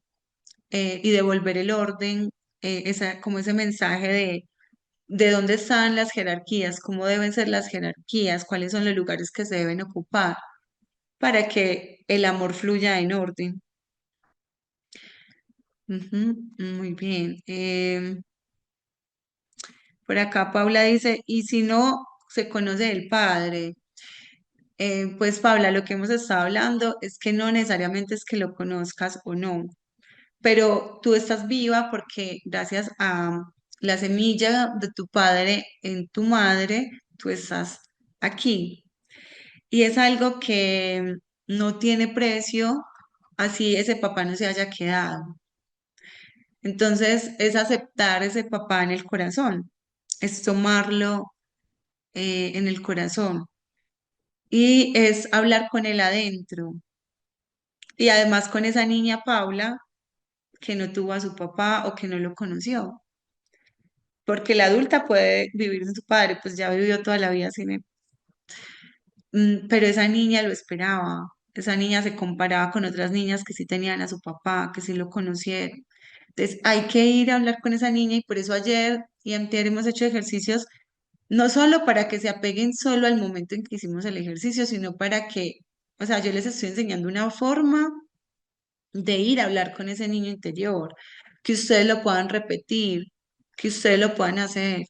y devolver el orden, como ese mensaje de dónde están las jerarquías, cómo deben ser las jerarquías, cuáles son los lugares que se deben ocupar para que el amor fluya en orden. Ujú, muy bien. Por acá Paula dice, ¿y si no se conoce el padre? Pues Paula, lo que hemos estado hablando es que no necesariamente es que lo conozcas o no, pero tú estás viva porque gracias a la semilla de tu padre en tu madre, tú estás aquí. Y es algo que no tiene precio, así ese papá no se haya quedado. Entonces, es aceptar ese papá en el corazón, es tomarlo en el corazón y es hablar con él adentro. Y además con esa niña Paula que no tuvo a su papá o que no lo conoció. Porque la adulta puede vivir sin su padre, pues ya vivió toda la vida sin él. Pero esa niña lo esperaba. Esa niña se comparaba con otras niñas que sí tenían a su papá, que sí lo conocieron. Entonces, hay que ir a hablar con esa niña y por eso ayer y anterior hemos hecho ejercicios, no solo para que se apeguen solo al momento en que hicimos el ejercicio, sino para que, o sea, yo les estoy enseñando una forma de ir a hablar con ese niño interior, que ustedes lo puedan repetir, que ustedes lo puedan hacer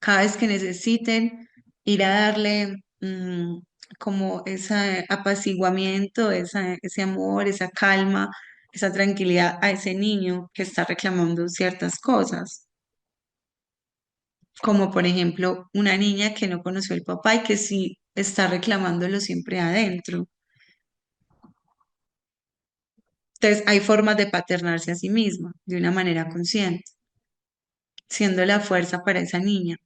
cada vez que necesiten, ir a darle como ese apaciguamiento, ese amor, esa calma, esa tranquilidad a ese niño que está reclamando ciertas cosas, como por ejemplo una niña que no conoció al papá y que sí está reclamándolo siempre adentro. Entonces hay formas de paternarse a sí misma de una manera consciente, siendo la fuerza para esa niña,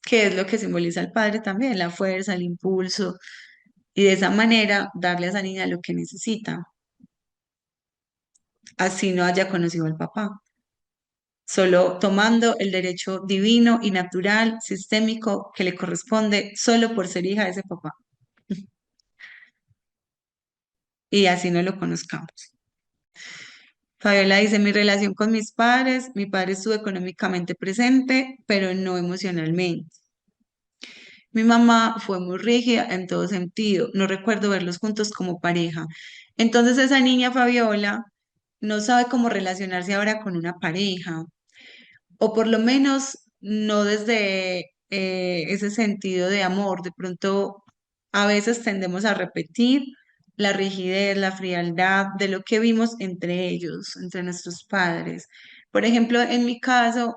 que es lo que simboliza el padre también, la fuerza, el impulso, y de esa manera darle a esa niña lo que necesita, así no haya conocido al papá, solo tomando el derecho divino y natural, sistémico, que le corresponde solo por ser hija de ese papá, y así no lo conozcamos. Fabiola dice, mi relación con mis padres, mi padre estuvo económicamente presente, pero no emocionalmente. Mi mamá fue muy rígida en todo sentido. No recuerdo verlos juntos como pareja. Entonces esa niña Fabiola no sabe cómo relacionarse ahora con una pareja, o por lo menos no desde ese sentido de amor. De pronto a veces tendemos a repetir la rigidez, la frialdad de lo que vimos entre ellos, entre nuestros padres. Por ejemplo, en mi caso,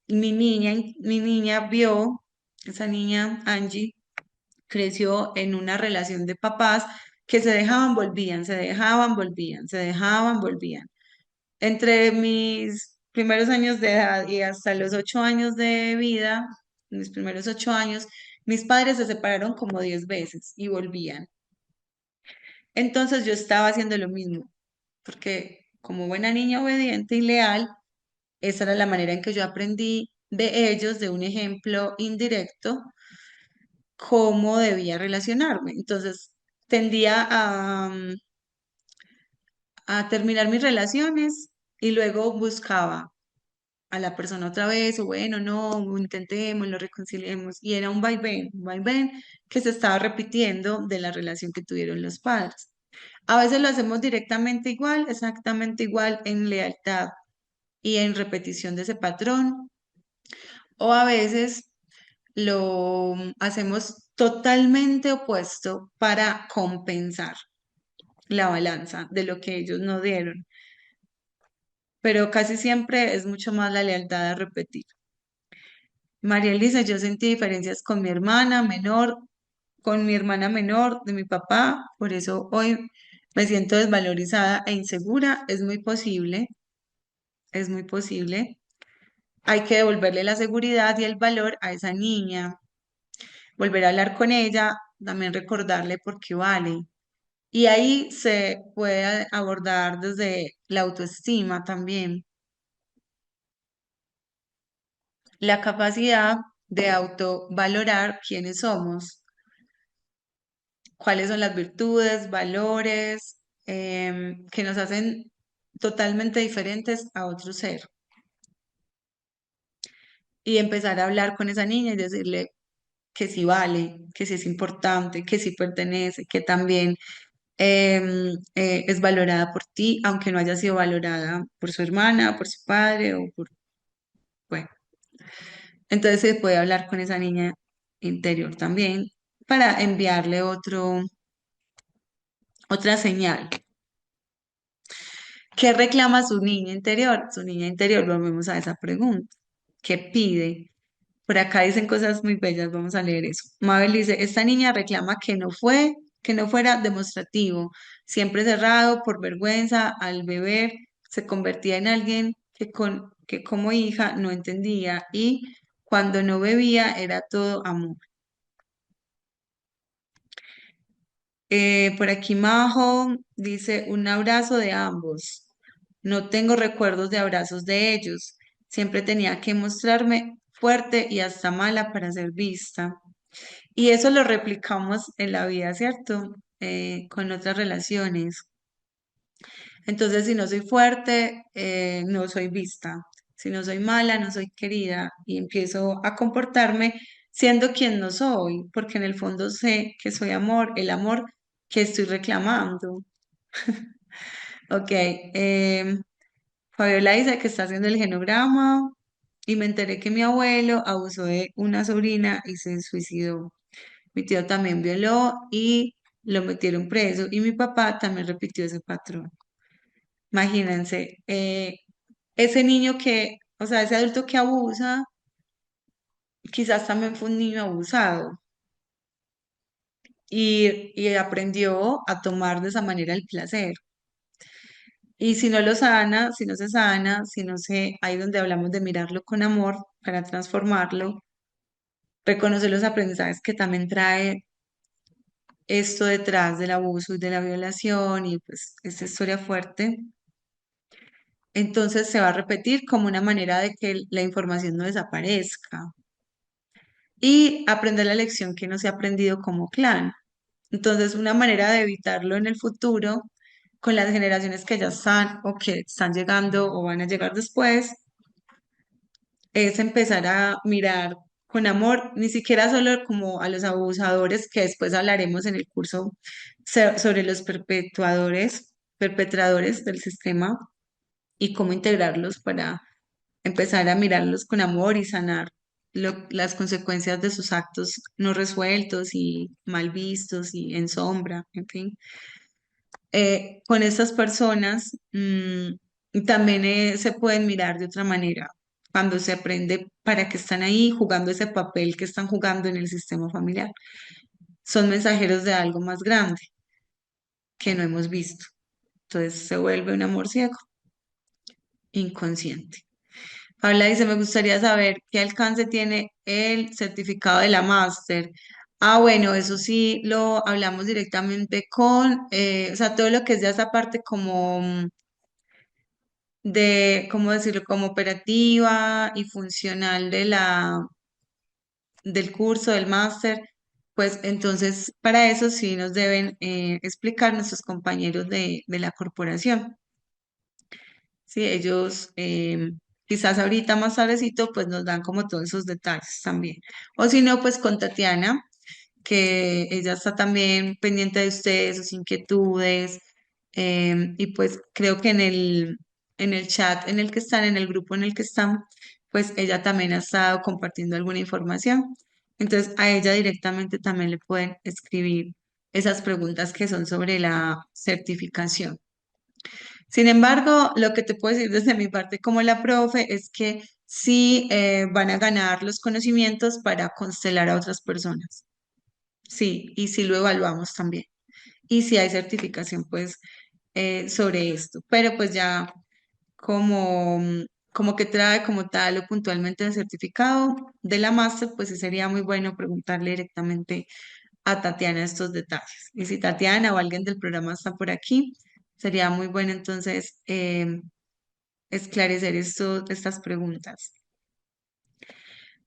mi niña vio, esa niña Angie, creció en una relación de papás que se dejaban, volvían, se dejaban, volvían, se dejaban, volvían. Entre mis primeros años de edad y hasta los 8 años de vida, mis primeros 8 años, mis padres se separaron como 10 veces y volvían. Entonces yo estaba haciendo lo mismo, porque como buena niña obediente y leal, esa era la manera en que yo aprendí de ellos, de un ejemplo indirecto, cómo debía relacionarme. Entonces tendía a terminar mis relaciones y luego buscaba a la persona otra vez, o bueno, no, intentemos, lo reconciliemos. Y era un vaivén que se estaba repitiendo de la relación que tuvieron los padres. A veces lo hacemos directamente igual, exactamente igual en lealtad y en repetición de ese patrón, o a veces lo hacemos totalmente opuesto para compensar la balanza de lo que ellos no dieron. Pero casi siempre es mucho más la lealtad a repetir. María Elisa, yo sentí diferencias con mi hermana menor de mi papá, por eso hoy me siento desvalorizada e insegura. Es muy posible, es muy posible. Hay que devolverle la seguridad y el valor a esa niña, volver a hablar con ella, también recordarle por qué vale Y ahí se puede abordar desde la autoestima también, la capacidad de autovalorar quiénes somos, cuáles son las virtudes, valores, que nos hacen totalmente diferentes a otro ser. Y empezar a hablar con esa niña y decirle que sí vale, que sí es importante, que sí pertenece, que también es valorada por ti, aunque no haya sido valorada por su hermana, por su padre o por, bueno. Entonces se puede hablar con esa niña interior también para enviarle otra señal. ¿Qué reclama su niña interior? Su niña interior, volvemos a esa pregunta. ¿Qué pide? Por acá dicen cosas muy bellas, vamos a leer eso. Mabel dice, esta niña reclama que no fuera demostrativo, siempre cerrado por vergüenza al beber, se convertía en alguien que como hija no entendía y cuando no bebía era todo amor. Por aquí Majo dice, un abrazo de ambos. No tengo recuerdos de abrazos de ellos. Siempre tenía que mostrarme fuerte y hasta mala para ser vista. Y eso lo replicamos en la vida, ¿cierto? Con otras relaciones. Entonces, si no soy fuerte, no soy vista. Si no soy mala, no soy querida. Y empiezo a comportarme siendo quien no soy, porque en el fondo sé que soy amor, el amor que estoy reclamando. Ok. Fabiola dice que está haciendo el genograma y me enteré que mi abuelo abusó de una sobrina y se suicidó. Mi tío también violó y lo metieron preso y mi papá también repitió ese patrón. Imagínense, ese niño que, o sea, ese adulto que abusa, quizás también fue un niño abusado y aprendió a tomar de esa manera el placer. Y si no lo sana, si no se sana, si no se, ahí donde hablamos de mirarlo con amor para transformarlo, reconocer los aprendizajes que también trae esto detrás del abuso y de la violación y pues esta historia fuerte, entonces se va a repetir como una manera de que la información no desaparezca y aprender la lección que no se ha aprendido como clan. Entonces, una manera de evitarlo en el futuro con las generaciones que ya están o que están llegando o van a llegar después es empezar a mirar con amor, ni siquiera solo como a los abusadores, que después hablaremos en el curso sobre los perpetradores del sistema y cómo integrarlos para empezar a mirarlos con amor y sanar las consecuencias de sus actos no resueltos y mal vistos y en sombra, en fin. Con estas personas también se pueden mirar de otra manera cuando se aprende para qué están ahí jugando ese papel que están jugando en el sistema familiar. Son mensajeros de algo más grande que no hemos visto. Entonces se vuelve un amor ciego, inconsciente. Paula dice, me gustaría saber qué alcance tiene el certificado de la máster. Ah, bueno, eso sí lo hablamos directamente con, o sea, todo lo que es de esa parte como de, ¿cómo decirlo?, como operativa y funcional del curso, del máster, pues entonces para eso sí nos deben explicar nuestros compañeros de la corporación. Sí, ellos quizás ahorita más tardecito pues nos dan como todos esos detalles también. O si no, pues con Tatiana, que ella está también pendiente de ustedes, sus inquietudes, y pues creo que en el chat en el que están, en el grupo en el que están, pues ella también ha estado compartiendo alguna información. Entonces a ella directamente también le pueden escribir esas preguntas que son sobre la certificación. Sin embargo, lo que te puedo decir desde mi parte como la profe es que sí van a ganar los conocimientos para constelar a otras personas. Sí, y sí lo evaluamos también. Y sí hay certificación, pues, sobre esto. Pero pues ya como, como que trae como tal o puntualmente el certificado de la máster, pues sí sería muy bueno preguntarle directamente a Tatiana estos detalles. Y si Tatiana o alguien del programa está por aquí, sería muy bueno entonces esclarecer estas preguntas.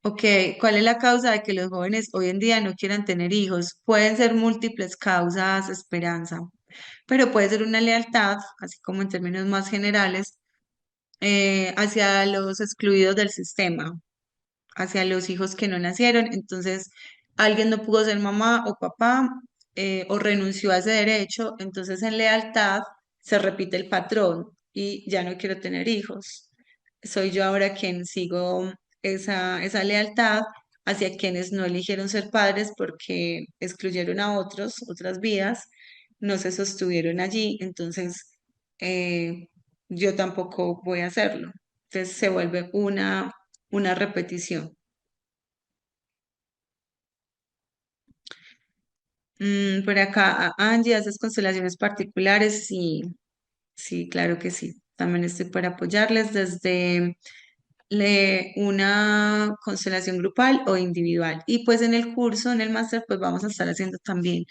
Ok, ¿cuál es la causa de que los jóvenes hoy en día no quieran tener hijos? Pueden ser múltiples causas, Esperanza, pero puede ser una lealtad, así como en términos más generales, hacia los excluidos del sistema, hacia los hijos que no nacieron. Entonces, alguien no pudo ser mamá o papá o renunció a ese derecho, entonces en lealtad se repite el patrón y ya no quiero tener hijos. Soy yo ahora quien sigo esa lealtad hacia quienes no eligieron ser padres porque excluyeron a otros, otras vidas, no se sostuvieron allí, entonces eh, yo tampoco voy a hacerlo. Entonces se vuelve una repetición. Por acá, Angie, ¿haces constelaciones particulares? Sí, sí, claro que sí. También estoy para apoyarles desde una constelación grupal o individual. Y pues en el curso, en el máster, pues vamos a estar haciendo también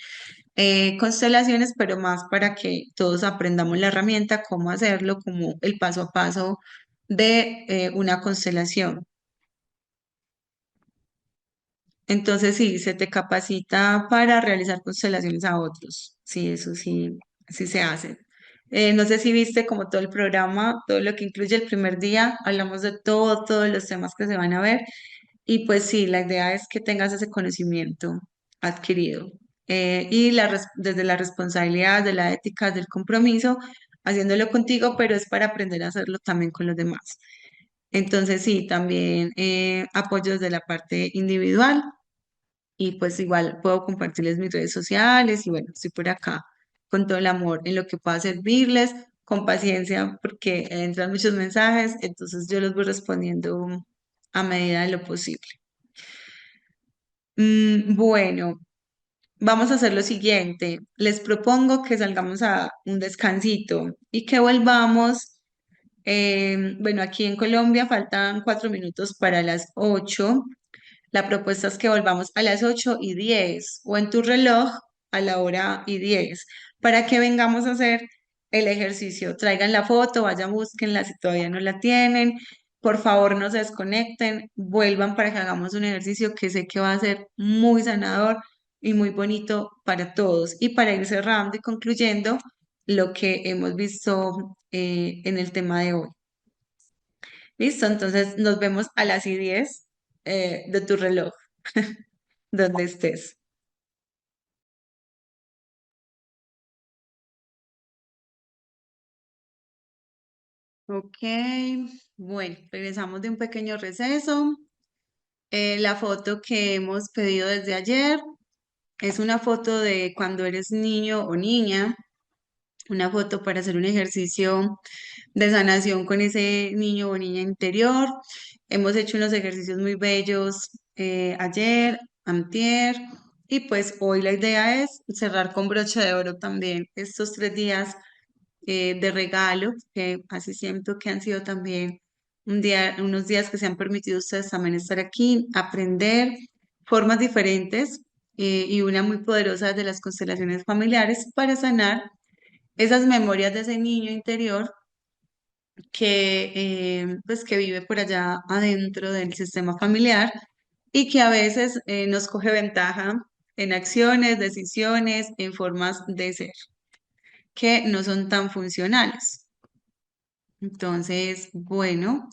constelaciones, pero más para que todos aprendamos la herramienta, cómo hacerlo, como el paso a paso de una constelación. Entonces, sí, se te capacita para realizar constelaciones a otros. Sí, eso sí, sí se hace. No sé si viste como todo el programa, todo lo que incluye el primer día, hablamos de todos los temas que se van a ver. Y pues sí, la idea es que tengas ese conocimiento adquirido. Y desde la responsabilidad, de la ética, del compromiso, haciéndolo contigo, pero es para aprender a hacerlo también con los demás. Entonces, sí, también apoyo desde la parte individual y pues igual puedo compartirles mis redes sociales y bueno, estoy por acá con todo el amor en lo que pueda servirles, con paciencia porque entran muchos mensajes, entonces yo los voy respondiendo a medida de lo posible. Bueno, vamos a hacer lo siguiente. Les propongo que salgamos a un descansito y que volvamos. Bueno, aquí en Colombia faltan 4 minutos para las 8. La propuesta es que volvamos a las 8:10 o en tu reloj a la hora y 10 para que vengamos a hacer el ejercicio. Traigan la foto, vayan, búsquenla si todavía no la tienen. Por favor, no se desconecten, vuelvan para que hagamos un ejercicio que sé que va a ser muy sanador y muy bonito para todos. Y para ir cerrando y concluyendo lo que hemos visto en el tema de hoy. Listo, entonces nos vemos a las y 10 de tu reloj donde estés. Ok, bueno, regresamos de un pequeño receso. La foto que hemos pedido desde ayer es una foto de cuando eres niño o niña, una foto para hacer un ejercicio de sanación con ese niño o niña interior. Hemos hecho unos ejercicios muy bellos ayer, antier, y pues hoy la idea es cerrar con broche de oro también estos 3 días de regalo, que así siento que han sido también unos días que se han permitido ustedes también estar aquí, aprender formas diferentes y una muy poderosa de las constelaciones familiares para sanar esas memorias de ese niño interior pues, que vive por allá adentro del sistema familiar y que a veces nos coge ventaja en acciones, decisiones, en formas de ser que no son tan funcionales. Entonces, bueno,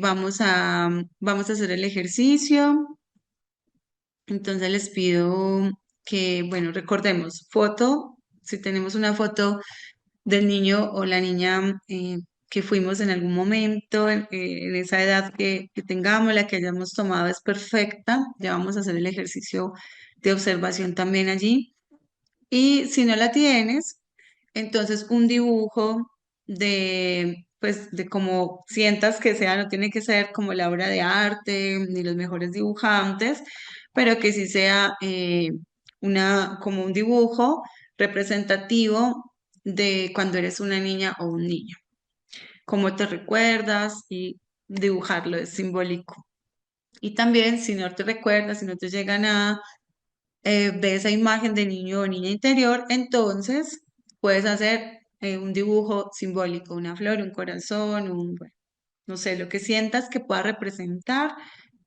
vamos a hacer el ejercicio. Entonces les pido que, bueno, recordemos, foto, si tenemos una foto del niño o la niña que fuimos en algún momento, en esa edad que tengamos, la que hayamos tomado es perfecta. Ya vamos a hacer el ejercicio de observación también allí. Y si no la tienes, entonces un dibujo pues, de como sientas que sea, no tiene que ser como la obra de arte, ni los mejores dibujantes, pero que sí sea como un dibujo representativo de cuando eres una niña o un niño. Cómo te recuerdas y dibujarlo es simbólico. Y también, si no te recuerdas, si no te llega nada, ve esa imagen de niño o niña interior, entonces puedes hacer un dibujo simbólico, una flor, un corazón, bueno, no sé, lo que sientas que pueda representar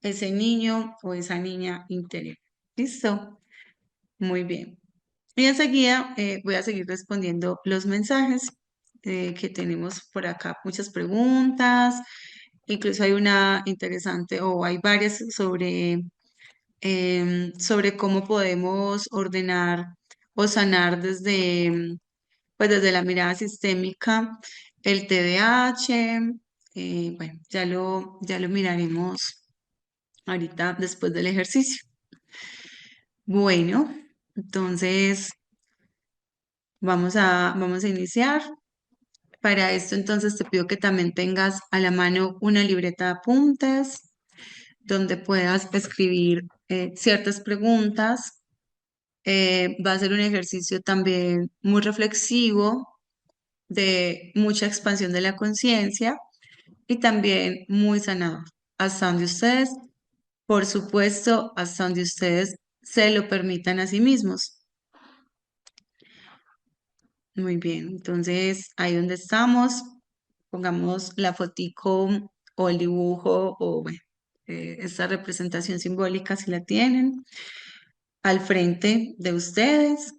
ese niño o esa niña interior. ¿Listo? Muy bien. Y enseguida voy a seguir respondiendo los mensajes que tenemos por acá. Muchas preguntas, incluso hay una interesante o hay varias sobre cómo podemos ordenar o sanar pues desde la mirada sistémica el TDAH. Bueno, ya lo miraremos ahorita después del ejercicio. Bueno, entonces vamos a iniciar. Para esto, entonces, te pido que también tengas a la mano una libreta de apuntes donde puedas escribir ciertas preguntas. Va a ser un ejercicio también muy reflexivo, de mucha expansión de la conciencia y también muy sanador. Hasta donde ustedes, por supuesto, hasta donde ustedes se lo permitan a sí mismos. Muy bien, entonces ahí donde estamos, pongamos la fotico o el dibujo o bueno, esta representación simbólica si la tienen al frente de ustedes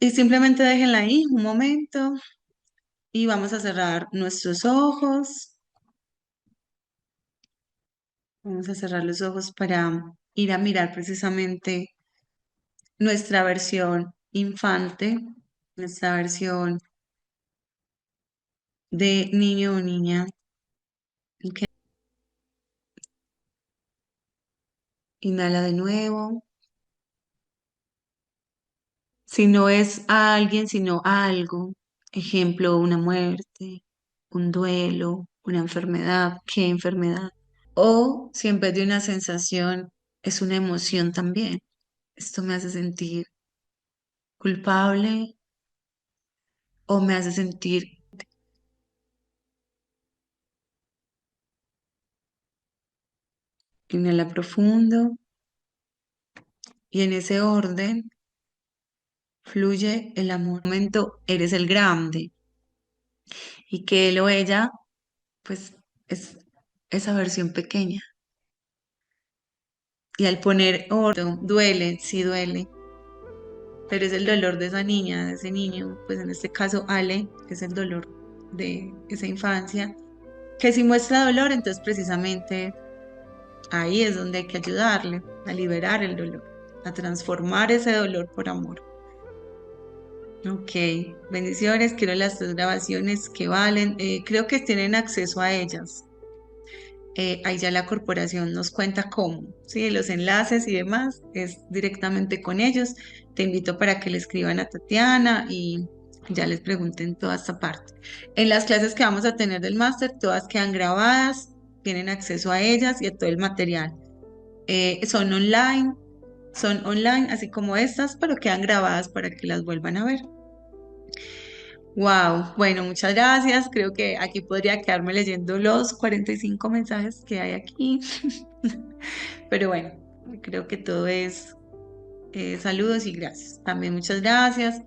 y simplemente déjenla ahí un momento y vamos a cerrar nuestros ojos. Vamos a cerrar los ojos para ir a mirar precisamente nuestra versión infante, nuestra versión de niño o niña. Ok. Inhala de nuevo. Si no es a alguien, sino a algo. Ejemplo, una muerte, un duelo, una enfermedad. ¿Qué enfermedad? O si en vez de una sensación es una emoción también. Esto me hace sentir culpable o me hace sentir. Inhala profundo y en ese orden fluye el amor. En un momento eres el grande y que él o ella, pues, es esa versión pequeña. Y al poner orden, duele, sí duele, pero es el dolor de esa niña, de ese niño, pues en este caso Ale, que es el dolor de esa infancia, que si muestra dolor, entonces precisamente ahí es donde hay que ayudarle a liberar el dolor, a transformar ese dolor por amor. Ok, bendiciones, quiero las tres grabaciones que valen, creo que tienen acceso a ellas. Ahí ya la corporación nos cuenta cómo, ¿sí? Los enlaces y demás es directamente con ellos. Te invito para que le escriban a Tatiana y ya les pregunten toda esta parte. En las clases que vamos a tener del máster, todas quedan grabadas, tienen acceso a ellas y a todo el material. Son online, así como estas, pero quedan grabadas para que las vuelvan a ver. Wow, bueno, muchas gracias. Creo que aquí podría quedarme leyendo los 45 mensajes que hay aquí. Pero bueno, creo que todo es saludos y gracias. También muchas gracias.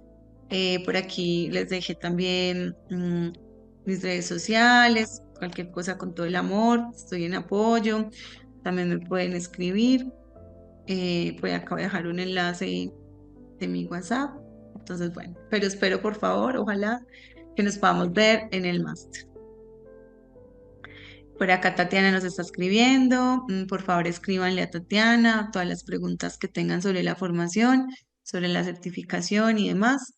Por aquí les dejé también mis redes sociales, cualquier cosa con todo el amor. Estoy en apoyo. También me pueden escribir. Pues acá voy a dejar un enlace de mi WhatsApp. Entonces, bueno, pero espero por favor, ojalá que nos podamos ver en el máster. Por acá Tatiana nos está escribiendo. Por favor, escríbanle a Tatiana todas las preguntas que tengan sobre la formación, sobre la certificación y demás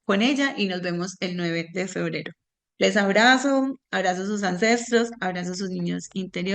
con ella y nos vemos el 9 de febrero. Les abrazo, abrazo a sus ancestros, abrazo a sus niños interiores.